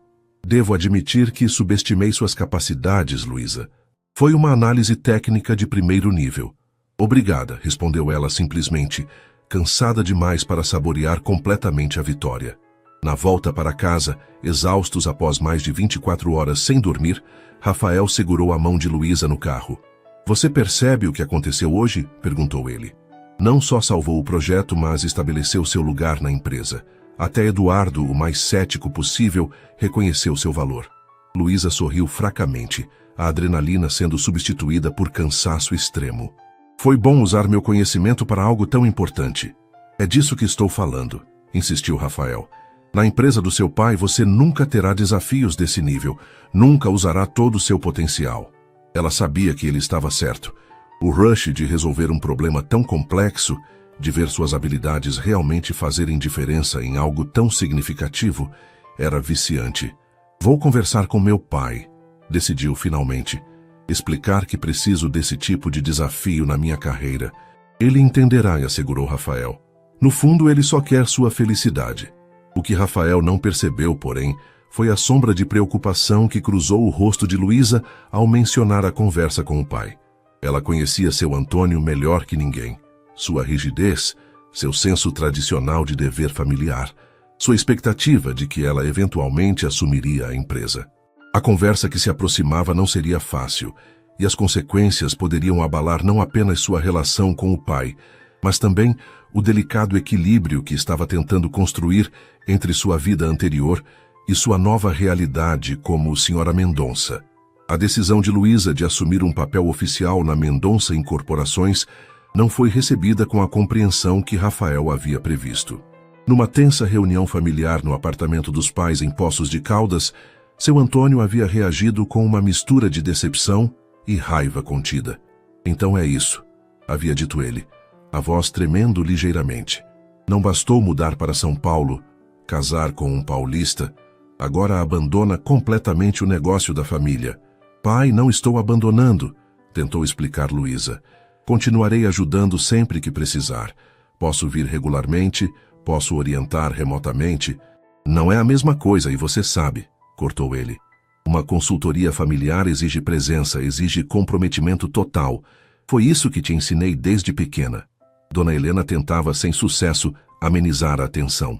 Devo admitir que subestimei suas capacidades, Luísa. Foi uma análise técnica de primeiro nível. Obrigada, respondeu ela simplesmente, cansada demais para saborear completamente a vitória. Na volta para casa, exaustos após mais de 24 horas sem dormir, Rafael segurou a mão de Luísa no carro. Você percebe o que aconteceu hoje? Perguntou ele. Não só salvou o projeto, mas estabeleceu seu lugar na empresa. Até Eduardo, o mais cético possível, reconheceu seu valor. Luísa sorriu fracamente, a adrenalina sendo substituída por cansaço extremo. Foi bom usar meu conhecimento para algo tão importante. É disso que estou falando, insistiu Rafael. Na empresa do seu pai você nunca terá desafios desse nível, nunca usará todo o seu potencial. Ela sabia que ele estava certo. O rush de resolver um problema tão complexo, de ver suas habilidades realmente fazerem diferença em algo tão significativo, era viciante. Vou conversar com meu pai, decidiu finalmente. Explicar que preciso desse tipo de desafio na minha carreira. Ele entenderá, assegurou Rafael. No fundo, ele só quer sua felicidade. O que Rafael não percebeu, porém, foi a sombra de preocupação que cruzou o rosto de Luísa ao mencionar a conversa com o pai. Ela conhecia seu Antônio melhor que ninguém. Sua rigidez, seu senso tradicional de dever familiar, sua expectativa de que ela eventualmente assumiria a empresa. A conversa que se aproximava não seria fácil, e as consequências poderiam abalar não apenas sua relação com o pai, mas também o delicado equilíbrio que estava tentando construir entre sua vida anterior e sua nova realidade como senhora Mendonça. A decisão de Luísa de assumir um papel oficial na Mendonça Incorporações não foi recebida com a compreensão que Rafael havia previsto. Numa tensa reunião familiar no apartamento dos pais em Poços de Caldas, seu Antônio havia reagido com uma mistura de decepção e raiva contida. Então é isso, havia dito ele, a voz tremendo ligeiramente. Não bastou mudar para São Paulo, casar com um paulista, agora abandona completamente o negócio da família. Pai, não estou abandonando, tentou explicar Luísa. Continuarei ajudando sempre que precisar. Posso vir regularmente, posso orientar remotamente. Não é a mesma coisa e você sabe, cortou ele. Uma consultoria familiar exige presença, exige comprometimento total. Foi isso que te ensinei desde pequena. Dona Helena tentava, sem sucesso, amenizar a tensão.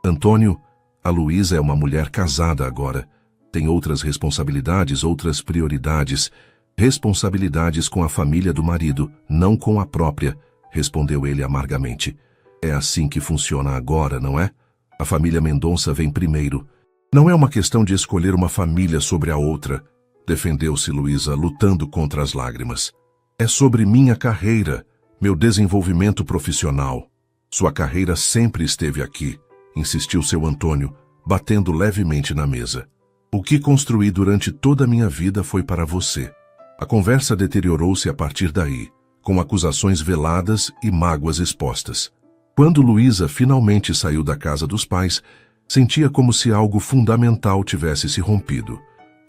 Antônio, a Luísa é uma mulher casada agora. Tem outras responsabilidades, outras prioridades. Responsabilidades com a família do marido, não com a própria, respondeu ele amargamente. É assim que funciona agora, não é? A família Mendonça vem primeiro. Não é uma questão de escolher uma família sobre a outra, defendeu-se Luísa, lutando contra as lágrimas. É sobre minha carreira, meu desenvolvimento profissional. Sua carreira sempre esteve aqui, insistiu seu Antônio, batendo levemente na mesa. O que construí durante toda a minha vida foi para você. A conversa deteriorou-se a partir daí, com acusações veladas e mágoas expostas. Quando Luísa finalmente saiu da casa dos pais, sentia como se algo fundamental tivesse se rompido.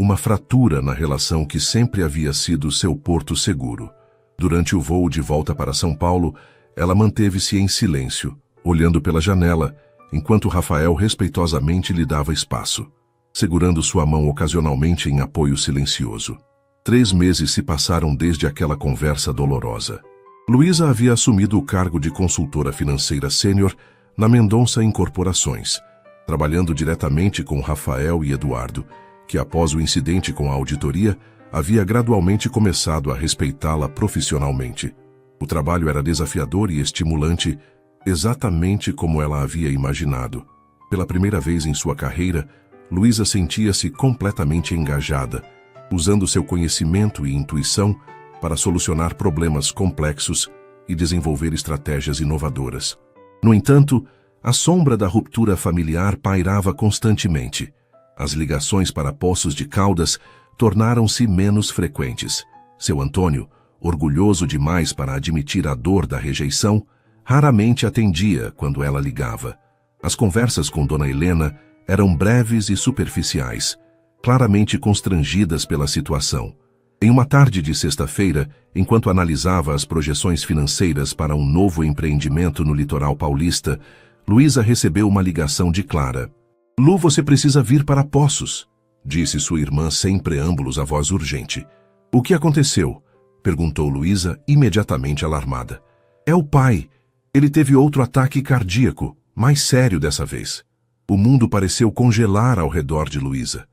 Uma fratura na relação que sempre havia sido seu porto seguro. Durante o voo de volta para São Paulo, ela manteve-se em silêncio, olhando pela janela, enquanto Rafael respeitosamente lhe dava espaço, segurando sua mão ocasionalmente em apoio silencioso. 3 meses se passaram desde aquela conversa dolorosa. Luísa havia assumido o cargo de consultora financeira sênior na Mendonça Incorporações, trabalhando diretamente com Rafael e Eduardo, que após o incidente com a auditoria, havia gradualmente começado a respeitá-la profissionalmente. O trabalho era desafiador e estimulante, exatamente como ela havia imaginado. Pela primeira vez em sua carreira, Luísa sentia-se completamente engajada, usando seu conhecimento e intuição para solucionar problemas complexos e desenvolver estratégias inovadoras. No entanto, a sombra da ruptura familiar pairava constantemente. As ligações para Poços de Caldas tornaram-se menos frequentes. Seu Antônio, orgulhoso demais para admitir a dor da rejeição, raramente atendia quando ela ligava. As conversas com Dona Helena eram breves e superficiais, claramente constrangidas pela situação. Em uma tarde de sexta-feira, enquanto analisava as projeções financeiras para um novo empreendimento no litoral paulista, Luísa recebeu uma ligação de Clara. Lu, você precisa vir para Poços, disse sua irmã sem preâmbulos à voz urgente. O que aconteceu? Perguntou Luísa, imediatamente alarmada. É o pai. Ele teve outro ataque cardíaco, mais sério dessa vez. O mundo pareceu congelar ao redor de Luísa.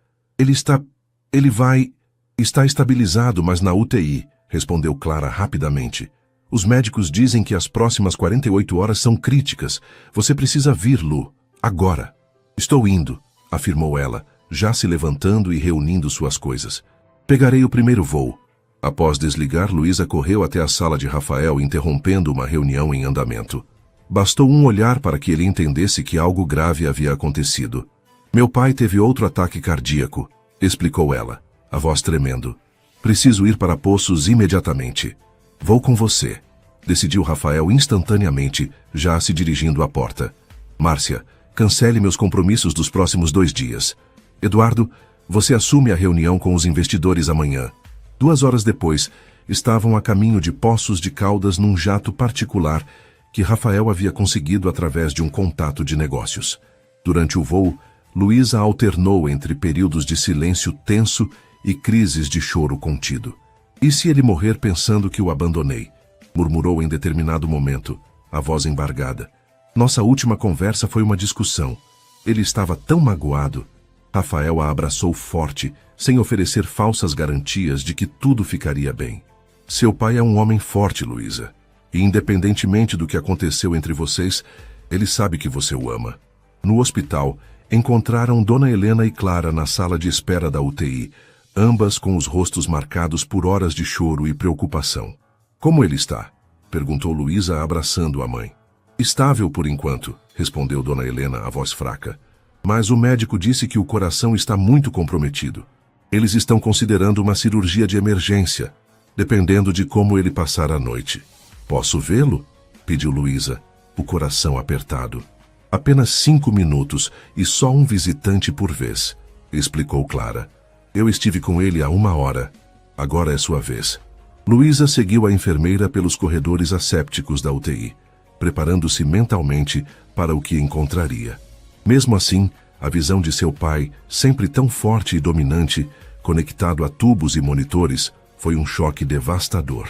Está estabilizado, mas na UTI, respondeu Clara rapidamente. Os médicos dizem que as próximas 48 horas são críticas. Você precisa vir, Lu, agora. Estou indo, afirmou ela, já se levantando e reunindo suas coisas. Pegarei o primeiro voo. Após desligar, Luísa correu até a sala de Rafael, interrompendo uma reunião em andamento. Bastou um olhar para que ele entendesse que algo grave havia acontecido. Meu pai teve outro ataque cardíaco, explicou ela, a voz tremendo. Preciso ir para Poços imediatamente. Vou com você, decidiu Rafael instantaneamente, já se dirigindo à porta. Márcia, cancele meus compromissos dos próximos 2 dias. Eduardo, você assume a reunião com os investidores amanhã. 2 horas depois, estavam a caminho de Poços de Caldas num jato particular que Rafael havia conseguido através de um contato de negócios. Durante o voo, Luísa alternou entre períodos de silêncio tenso e crises de choro contido. E se ele morrer pensando que o abandonei? Murmurou em determinado momento, a voz embargada. Nossa última conversa foi uma discussão. Ele estava tão magoado. Rafael a abraçou forte, sem oferecer falsas garantias de que tudo ficaria bem. Seu pai é um homem forte, Luísa. E independentemente do que aconteceu entre vocês, ele sabe que você o ama. No hospital, encontraram Dona Helena e Clara na sala de espera da UTI, ambas com os rostos marcados por horas de choro e preocupação. Como ele está? Perguntou Luísa, abraçando a mãe. Estável por enquanto, respondeu Dona Helena, a voz fraca. Mas o médico disse que o coração está muito comprometido. Eles estão considerando uma cirurgia de emergência, dependendo de como ele passar a noite. Posso vê-lo? Pediu Luísa, o coração apertado. Apenas 5 minutos e só um visitante por vez, explicou Clara. Eu estive com ele há 1 hora. Agora é sua vez. Luísa seguiu a enfermeira pelos corredores assépticos da UTI, preparando-se mentalmente para o que encontraria. Mesmo assim, a visão de seu pai, sempre tão forte e dominante, conectado a tubos e monitores, foi um choque devastador.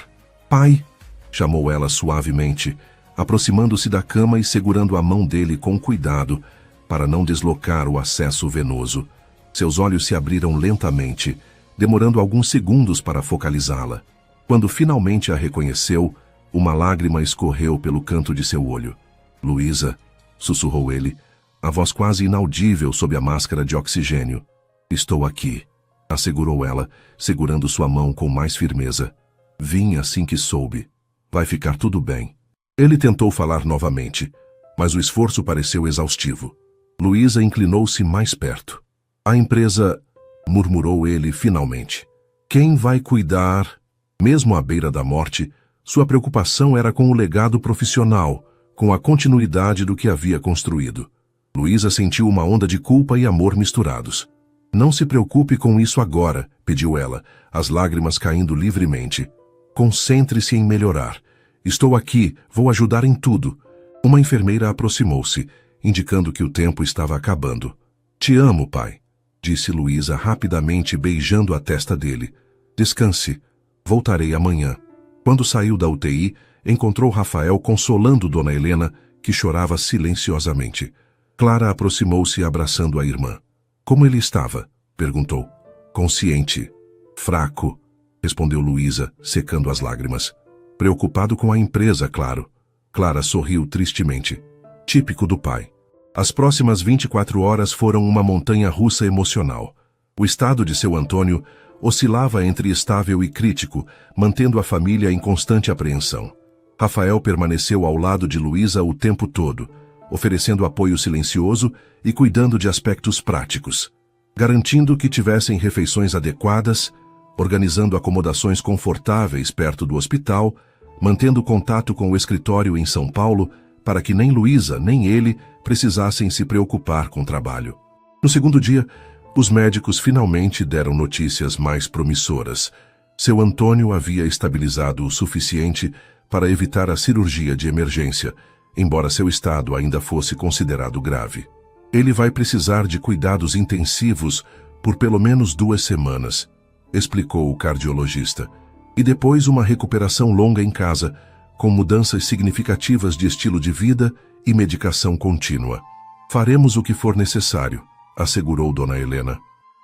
"Pai!" chamou ela suavemente, aproximando-se da cama e segurando a mão dele com cuidado para não deslocar o acesso venoso. Seus olhos se abriram lentamente, demorando alguns segundos para focalizá-la. Quando finalmente a reconheceu, uma lágrima escorreu pelo canto de seu olho. "Luísa", sussurrou ele, a voz quase inaudível sob a máscara de oxigênio. "Estou aqui", assegurou ela, segurando sua mão com mais firmeza. "Vim assim que soube. Vai ficar tudo bem." Ele tentou falar novamente, mas o esforço pareceu exaustivo. Luísa inclinou-se mais perto. "A empresa", murmurou ele finalmente. "Quem vai cuidar?" Mesmo à beira da morte, sua preocupação era com o legado profissional, com a continuidade do que havia construído. Luísa sentiu uma onda de culpa e amor misturados. "Não se preocupe com isso agora", pediu ela, as lágrimas caindo livremente. "Concentre-se em melhorar. Estou aqui, vou ajudar em tudo." Uma enfermeira aproximou-se, indicando que o tempo estava acabando. "Te amo, pai", disse Luísa rapidamente, beijando a testa dele. "Descanse. Voltarei amanhã." Quando saiu da UTI, encontrou Rafael consolando Dona Helena, que chorava silenciosamente. Clara aproximou-se abraçando a irmã. "Como ele estava?" perguntou. "Consciente. Fraco", respondeu Luísa, secando as lágrimas. "Preocupado com a empresa, claro." Clara sorriu tristemente. Típico do pai. As próximas 24 horas foram uma montanha-russa emocional. O estado de seu Antônio oscilava entre estável e crítico, mantendo a família em constante apreensão. Rafael permaneceu ao lado de Luísa o tempo todo, oferecendo apoio silencioso e cuidando de aspectos práticos, garantindo que tivessem refeições adequadas, organizando acomodações confortáveis perto do hospital, mantendo contato com o escritório em São Paulo para que nem Luísa nem ele precisassem se preocupar com o trabalho. No segundo dia, os médicos finalmente deram notícias mais promissoras. Seu Antônio havia estabilizado o suficiente para evitar a cirurgia de emergência, embora seu estado ainda fosse considerado grave. "Ele vai precisar de cuidados intensivos por pelo menos 2 semanas", explicou o cardiologista, "e depois uma recuperação longa em casa, com mudanças significativas de estilo de vida e medicação contínua. Faremos o que for necessário", assegurou Dona Helena.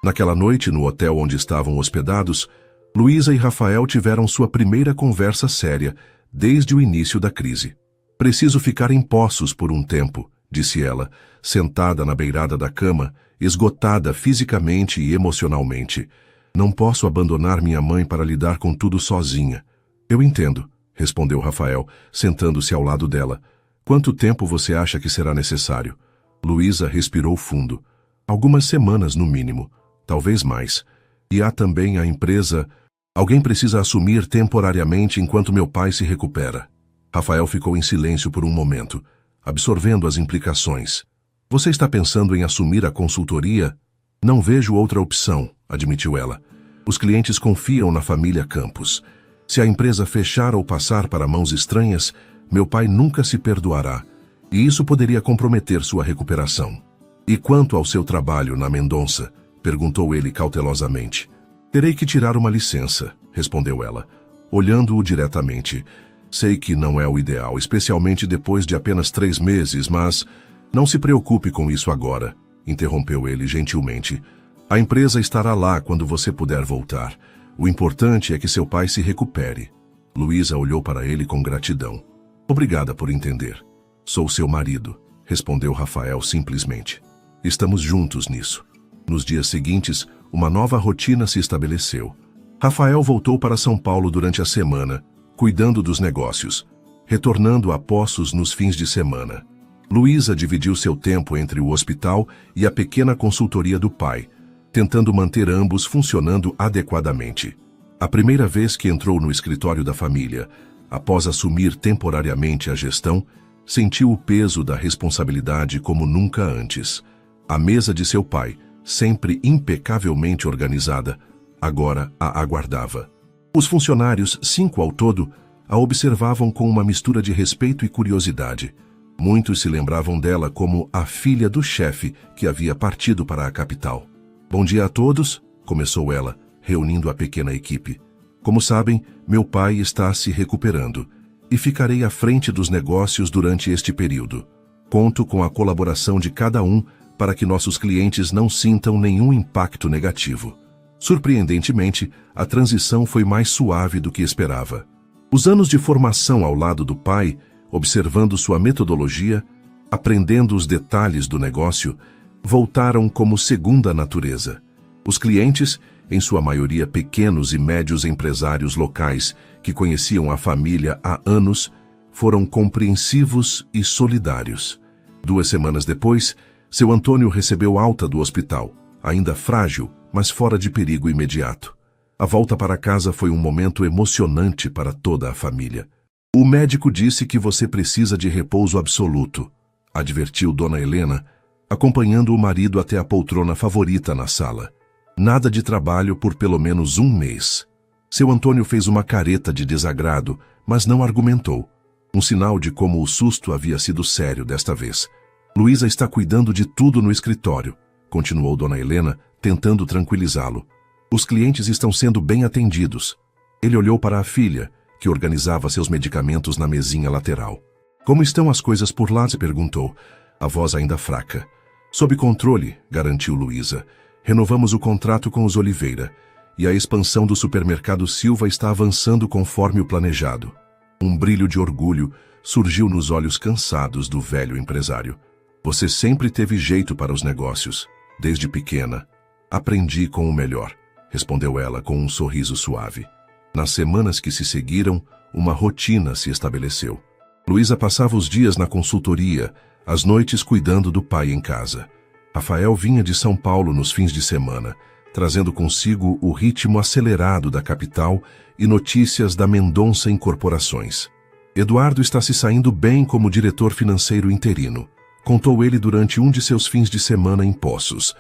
Naquela noite, no hotel onde estavam hospedados, Luísa e Rafael tiveram sua primeira conversa séria desde o início da crise. "Preciso ficar em Poços por um tempo", disse ela, sentada na beirada da cama, esgotada fisicamente e emocionalmente. "Não posso abandonar minha mãe para lidar com tudo sozinha." "Eu entendo", respondeu Rafael, sentando-se ao lado dela. "Quanto tempo você acha que será necessário?" Luísa respirou fundo. "Algumas semanas no mínimo, talvez mais. E há também a empresa. Alguém precisa assumir temporariamente enquanto meu pai se recupera." Rafael ficou em silêncio por um momento, absorvendo as implicações. "Você está pensando em assumir a consultoria?" "Não vejo outra opção", admitiu ela. "Os clientes confiam na família Campos. Se a empresa fechar ou passar para mãos estranhas, meu pai nunca se perdoará, e isso poderia comprometer sua recuperação." "E quanto ao seu trabalho na Mendonça?" perguntou ele cautelosamente. "Terei que tirar uma licença", respondeu ela, olhando-o diretamente. "Sei que não é o ideal, especialmente depois de apenas 3 meses, mas não se preocupe com isso agora", interrompeu ele gentilmente. "A empresa estará lá quando você puder voltar. O importante é que seu pai se recupere." Luísa olhou para ele com gratidão. "Obrigada por entender. Sou seu marido", respondeu Rafael simplesmente. "Estamos juntos nisso." Nos dias seguintes, uma nova rotina se estabeleceu. Rafael voltou para São Paulo durante a semana, cuidando dos negócios, retornando a Poços nos fins de semana. Luísa dividiu seu tempo entre o hospital e a pequena consultoria do pai, tentando manter ambos funcionando adequadamente. A primeira vez que entrou no escritório da família, após assumir temporariamente a gestão, sentiu o peso da responsabilidade como nunca antes. A mesa de seu pai, sempre impecavelmente organizada, agora a aguardava. Os funcionários, 5 ao todo, a observavam com uma mistura de respeito e curiosidade. Muitos se lembravam dela como a filha do chefe que havia partido para a capital. "Bom dia a todos", começou ela, reunindo a pequena equipe. "Como sabem, meu pai está se recuperando e ficarei à frente dos negócios durante este período. Conto com a colaboração de cada um para que nossos clientes não sintam nenhum impacto negativo." Surpreendentemente, a transição foi mais suave do que esperava. Os anos de formação ao lado do pai, observando sua metodologia, aprendendo os detalhes do negócio, voltaram como segunda natureza. Os clientes, em sua maioria pequenos e médios empresários locais que conheciam a família há anos, foram compreensivos e solidários. 2 semanas depois, seu Antônio recebeu alta do hospital, ainda frágil, mas fora de perigo imediato. A volta para casa foi um momento emocionante para toda a família. "O médico disse que você precisa de repouso absoluto", advertiu Dona Helena, acompanhando o marido até a poltrona favorita na sala. "Nada de trabalho por pelo menos 1 mês." Seu Antônio fez uma careta de desagrado, mas não argumentou. Um sinal de como o susto havia sido sério desta vez. "Luísa está cuidando de tudo no escritório", continuou Dona Helena, tentando tranquilizá-lo. "Os clientes estão sendo bem atendidos." Ele olhou para a filha, que organizava seus medicamentos na mesinha lateral. "Como estão as coisas por lá?" se perguntou, a voz ainda fraca. "Sob controle", garantiu Luísa. "Renovamos o contrato com os Oliveira, e a expansão do supermercado Silva está avançando conforme o planejado." Um brilho de orgulho surgiu nos olhos cansados do velho empresário. "Você sempre teve jeito para os negócios, desde pequena." "Aprendi com o melhor", respondeu ela com um sorriso suave. Nas semanas que se seguiram, uma rotina se estabeleceu. Luísa passava os dias na consultoria, as noites cuidando do pai em casa. Rafael vinha de São Paulo nos fins de semana, trazendo consigo o ritmo acelerado da capital e notícias da Mendonça Incorporações. "Eduardo está se saindo bem como diretor financeiro interino", contou ele durante um de seus fins de semana em Poços,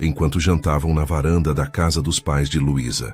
enquanto jantavam na varanda da casa dos pais de Luísa.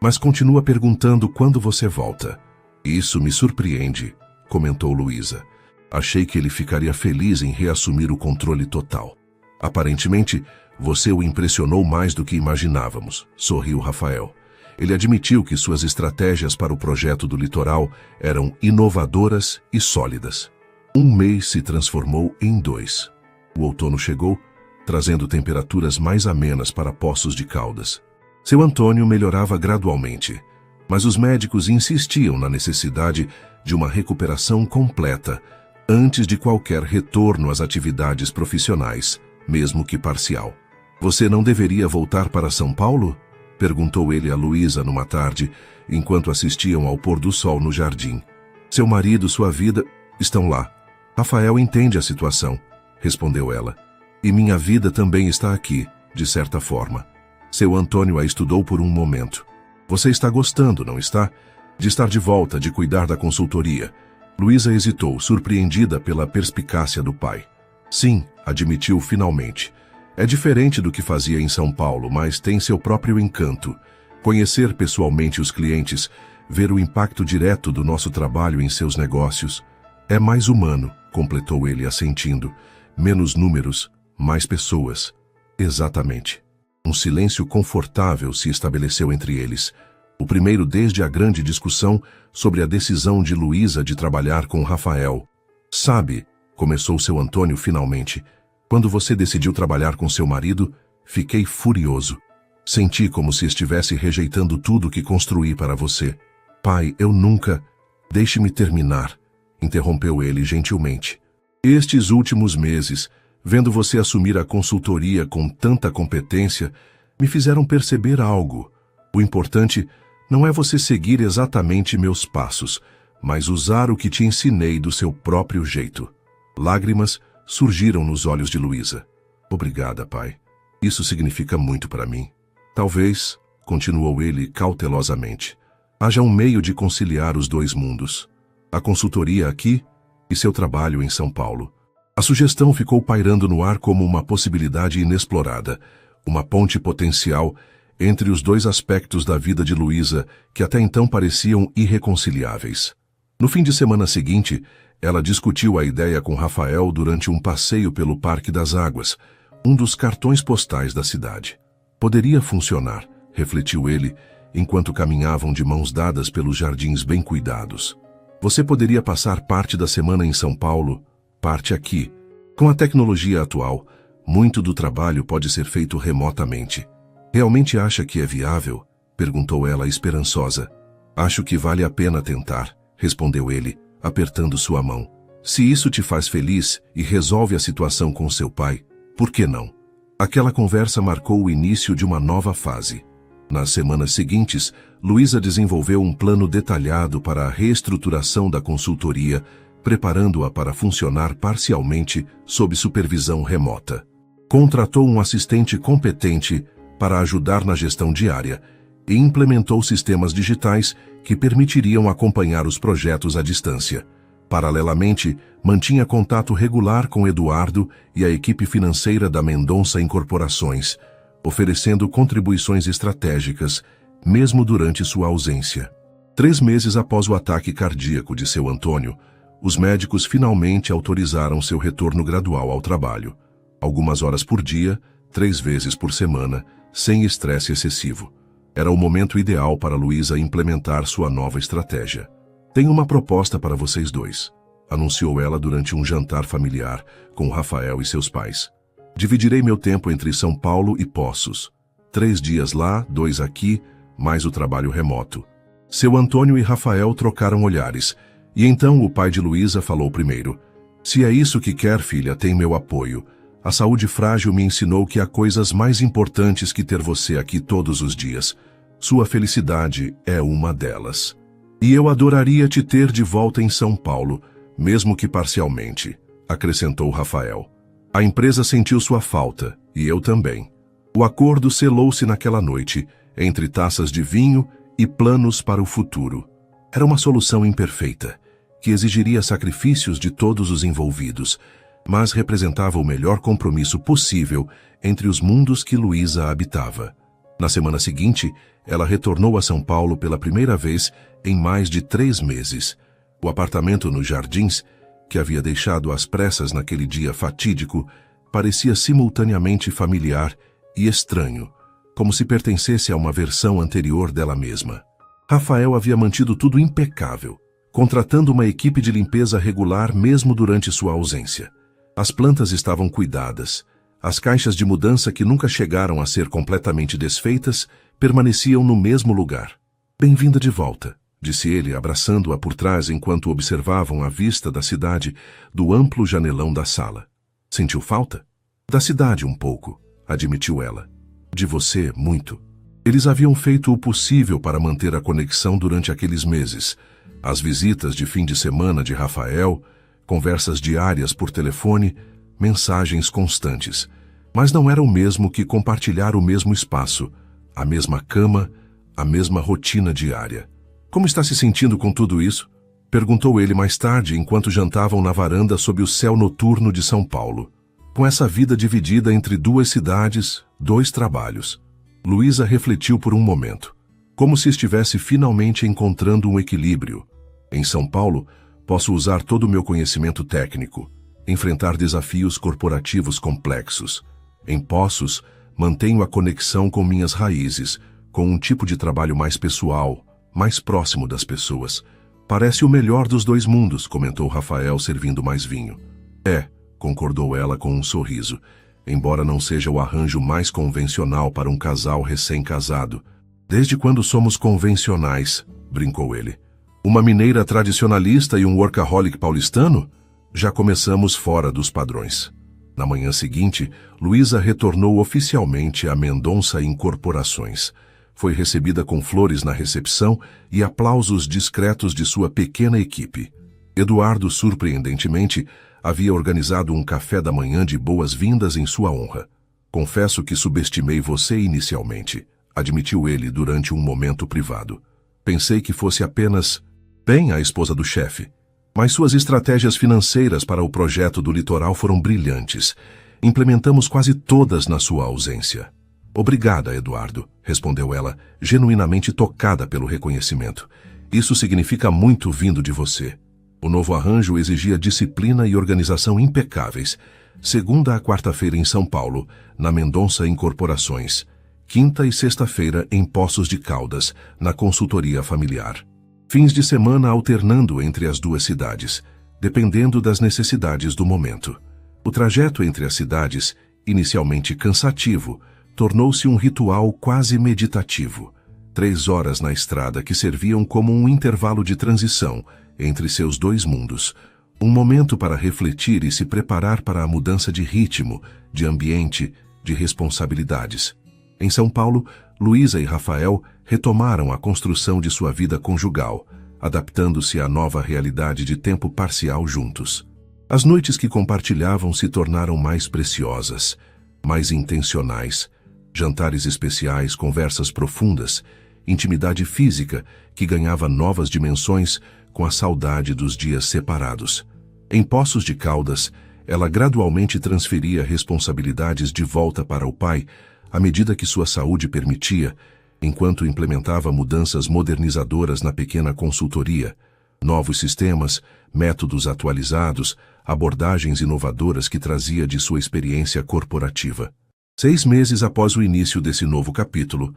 "Mas continua perguntando quando você volta." "Isso me surpreende", comentou Luísa. "Achei que ele ficaria feliz em reassumir o controle total." "Aparentemente, você o impressionou mais do que imaginávamos", sorriu Rafael. Ele admitiu que suas estratégias para o projeto do litoral eram inovadoras e sólidas. 1 mês se transformou em 2. O outono chegou, trazendo temperaturas mais amenas para Poços de Caldas. Seu Antônio melhorava gradualmente, mas os médicos insistiam na necessidade de uma recuperação completa antes de qualquer retorno às atividades profissionais, mesmo que parcial. "Você não deveria voltar para São Paulo?" perguntou ele a Luísa numa tarde, enquanto assistiam ao pôr do sol no jardim. "Seu marido, sua vida, estão lá. Rafael entende a situação", respondeu ela. "E minha vida também está aqui, de certa forma." Seu Antônio a estudou por um momento. "Você está gostando, não está? De estar de volta, de cuidar da consultoria?" Luísa hesitou, surpreendida pela perspicácia do pai. "Sim", admitiu finalmente. "É diferente do que fazia em São Paulo, mas tem seu próprio encanto. Conhecer pessoalmente os clientes, ver o impacto direto do nosso trabalho em seus negócios. É mais humano", completou ele assentindo. "Menos números, mais pessoas." "Exatamente." Um silêncio confortável se estabeleceu entre eles. O primeiro desde a grande discussão sobre a decisão de Luísa de trabalhar com Rafael. "Sabe", começou seu Antônio finalmente, "quando você decidiu trabalhar com seu marido, fiquei furioso. Senti como se estivesse rejeitando tudo que construí para você." "Pai, eu nunca..." "Deixe-me terminar", interrompeu ele gentilmente. "Estes últimos meses, vendo você assumir a consultoria com tanta competência, me fizeram perceber algo. O importante não é você seguir exatamente meus passos, mas usar o que te ensinei do seu próprio jeito." Lágrimas surgiram nos olhos de Luísa. "Obrigada, pai. Isso significa muito para mim." "Talvez", continuou ele cautelosamente, "haja um meio de conciliar os 2 mundos. A consultoria aqui e seu trabalho em São Paulo." A sugestão ficou pairando no ar como uma possibilidade inexplorada, uma ponte potencial entre os dois aspectos da vida de Luísa que até então pareciam irreconciliáveis. No fim de semana seguinte, ela discutiu a ideia com Rafael durante um passeio pelo Parque das Águas, um dos cartões postais da cidade. Poderia funcionar, refletiu ele, enquanto caminhavam de mãos dadas pelos jardins bem cuidados. Você poderia passar parte da semana em São Paulo, parte aqui. Com a tecnologia atual, muito do trabalho pode ser feito remotamente. Realmente acha que é viável? Perguntou ela esperançosa. Acho que vale a pena tentar, respondeu ele, apertando sua mão. Se isso te faz feliz e resolve a situação com seu pai, por que não? Aquela conversa marcou o início de uma nova fase. Nas semanas seguintes, Luísa desenvolveu um plano detalhado para a reestruturação da consultoria, preparando-a para funcionar parcialmente sob supervisão remota. Contratou um assistente competente para ajudar na gestão diária e implementou sistemas digitais que permitiriam acompanhar os projetos à distância. Paralelamente, mantinha contato regular com Eduardo e a equipe financeira da Mendonça Incorporações, oferecendo contribuições estratégicas, mesmo durante sua ausência. 3 meses após o ataque cardíaco de seu Antônio, os médicos finalmente autorizaram seu retorno gradual ao trabalho. Algumas horas por dia, 3 vezes por semana, sem estresse excessivo. Era o momento ideal para Luísa implementar sua nova estratégia. Tenho uma proposta para vocês dois, anunciou ela durante um jantar familiar com Rafael e seus pais. Dividirei meu tempo entre São Paulo e Poços. 3 dias lá, 2 aqui, mais o trabalho remoto. Seu Antônio e Rafael trocaram olhares, e então o pai de Luísa falou primeiro. Se é isso que quer, filha, tem meu apoio. A saúde frágil me ensinou que há coisas mais importantes que ter você aqui todos os dias. Sua felicidade é uma delas. E eu adoraria te ter de volta em São Paulo, mesmo que parcialmente, acrescentou Rafael. A empresa sentiu sua falta, e eu também. O acordo selou-se naquela noite, entre taças de vinho e planos para o futuro. Era uma solução imperfeita, que exigiria sacrifícios de todos os envolvidos, mas representava o melhor compromisso possível entre os mundos que Luísa habitava. Na semana seguinte, ela retornou a São Paulo pela primeira vez em mais de 3 meses. O apartamento nos Jardins, que havia deixado às pressas naquele dia fatídico, parecia simultaneamente familiar e estranho, como se pertencesse a uma versão anterior dela mesma. Rafael havia mantido tudo impecável, contratando uma equipe de limpeza regular mesmo durante sua ausência. As plantas estavam cuidadas. As caixas de mudança que nunca chegaram a ser completamente desfeitas permaneciam no mesmo lugar. Bem-vinda de volta, disse ele, abraçando-a por trás enquanto observavam a vista da cidade do amplo janelão da sala. Sentiu falta? Da cidade um pouco, admitiu ela. De você, muito. Eles haviam feito o possível para manter a conexão durante aqueles meses. As visitas de fim de semana de Rafael, conversas diárias por telefone, mensagens constantes. Mas não era o mesmo que compartilhar o mesmo espaço, a mesma cama, a mesma rotina diária. Como está se sentindo com tudo isso? Perguntou ele mais tarde, enquanto jantavam na varanda sob o céu noturno de São Paulo. Com essa vida dividida entre 2 cidades, 2 trabalhos. Luísa refletiu por um momento, como se estivesse finalmente encontrando um equilíbrio. Em São Paulo, posso usar todo o meu conhecimento técnico, enfrentar desafios corporativos complexos. Em Poços, mantenho a conexão com minhas raízes, com um tipo de trabalho mais pessoal, mais próximo das pessoas. Parece o melhor dos 2 mundos, comentou Rafael, servindo mais vinho. É, concordou ela com um sorriso, embora não seja o arranjo mais convencional para um casal recém-casado. Desde quando somos convencionais, brincou ele. Uma mineira tradicionalista e um workaholic paulistano? Já começamos fora dos padrões. Na manhã seguinte, Luísa retornou oficialmente a Mendonça Incorporações. Foi recebida com flores na recepção e aplausos discretos de sua pequena equipe. Eduardo, surpreendentemente, havia organizado um café da manhã de boas-vindas em sua honra. Confesso que subestimei você inicialmente, admitiu ele durante um momento privado. Pensei que fosse apenas, bem, a esposa do chefe. Mas suas estratégias financeiras para o projeto do litoral foram brilhantes. Implementamos quase todas na sua ausência. Obrigada, Eduardo, respondeu ela, genuinamente tocada pelo reconhecimento. Isso significa muito vindo de você. O novo arranjo exigia disciplina e organização impecáveis. Segunda a quarta-feira em São Paulo, na Mendonça Incorporações. Quinta e sexta-feira em Poços de Caldas, na consultoria familiar. Fins de semana alternando entre as duas cidades, dependendo das necessidades do momento. O trajeto entre as cidades, inicialmente cansativo, tornou-se um ritual quase meditativo. 3 horas na estrada que serviam como um intervalo de transição entre seus dois mundos. Um momento para refletir e se preparar para a mudança de ritmo, de ambiente, de responsabilidades. Em São Paulo, Luísa e Rafael retomaram a construção de sua vida conjugal, adaptando-se à nova realidade de tempo parcial juntos. As noites que compartilhavam se tornaram mais preciosas, mais intencionais. Jantares especiais, conversas profundas, intimidade física que ganhava novas dimensões com a saudade dos dias separados. Em Poços de Caldas, ela gradualmente transferia responsabilidades de volta para o pai, à medida que sua saúde permitia, enquanto implementava mudanças modernizadoras na pequena consultoria, novos sistemas, métodos atualizados, abordagens inovadoras que trazia de sua experiência corporativa. 6 meses após o início desse novo capítulo,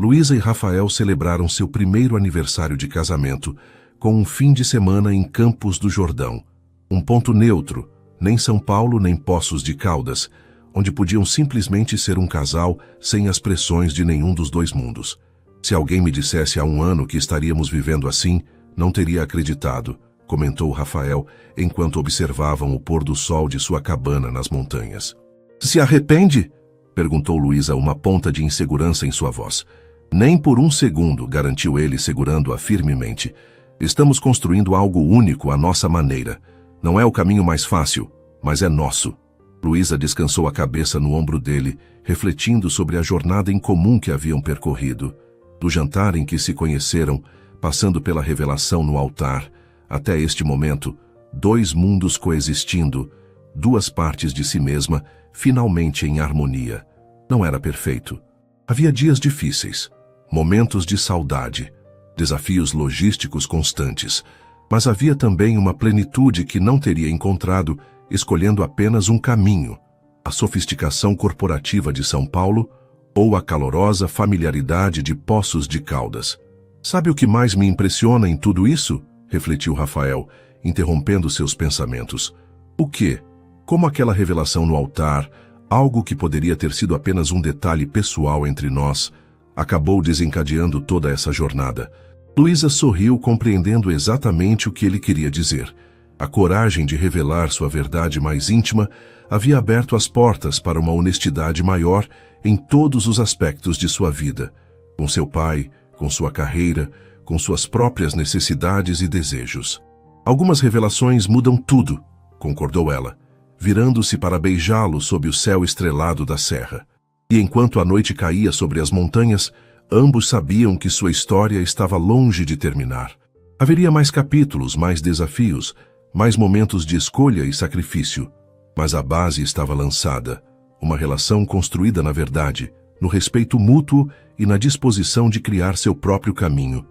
Luísa e Rafael celebraram seu primeiro aniversário de casamento com um fim de semana em Campos do Jordão, um ponto neutro, nem São Paulo nem Poços de Caldas, onde podiam simplesmente ser um casal sem as pressões de nenhum dos dois mundos. Se alguém me dissesse há 1 ano que estaríamos vivendo assim, não teria acreditado, comentou Rafael, enquanto observavam o pôr do sol de sua cabana nas montanhas. Se arrepende? Perguntou Luísa, uma ponta de insegurança em sua voz. Nem por 1 segundo, garantiu ele, segurando-a firmemente. Estamos construindo algo único à nossa maneira. Não é o caminho mais fácil, mas é nosso. Luísa descansou a cabeça no ombro dele, refletindo sobre a jornada em comum que haviam percorrido. Do jantar em que se conheceram, passando pela revelação no altar, até este momento, 2 mundos coexistindo, 2 partes de si mesma, finalmente em harmonia. Não era perfeito. Havia dias difíceis, momentos de saudade, desafios logísticos constantes, mas havia também uma plenitude que não teria encontrado escolhendo apenas um caminho, a sofisticação corporativa de São Paulo ou a calorosa familiaridade de Poços de Caldas. Sabe o que mais me impressiona em tudo isso? Refletiu Rafael, interrompendo seus pensamentos. O quê? Como aquela revelação no altar, algo que poderia ter sido apenas um detalhe pessoal entre nós, acabou desencadeando toda essa jornada. Luísa sorriu, compreendendo exatamente o que ele queria dizer. A coragem de revelar sua verdade mais íntima havia aberto as portas para uma honestidade maior em todos os aspectos de sua vida, com seu pai, com sua carreira, com suas próprias necessidades e desejos. Algumas revelações mudam tudo, concordou ela, virando-se para beijá-lo sob o céu estrelado da serra. E enquanto a noite caía sobre as montanhas, ambos sabiam que sua história estava longe de terminar. Haveria mais capítulos, mais desafios, mais momentos de escolha e sacrifício. Mas a base estava lançada, uma relação construída na verdade, no respeito mútuo e na disposição de criar seu próprio caminho,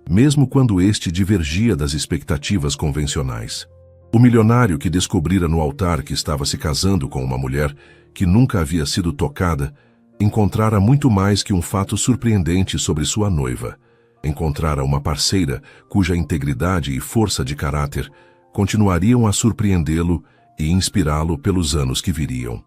mesmo quando este divergia das expectativas convencionais. O milionário que descobrira no altar que estava se casando com uma mulher que nunca havia sido tocada, encontrara muito mais que um fato surpreendente sobre sua noiva. Encontrara uma parceira cuja integridade e força de caráter continuariam a surpreendê-lo e inspirá-lo pelos anos que viriam.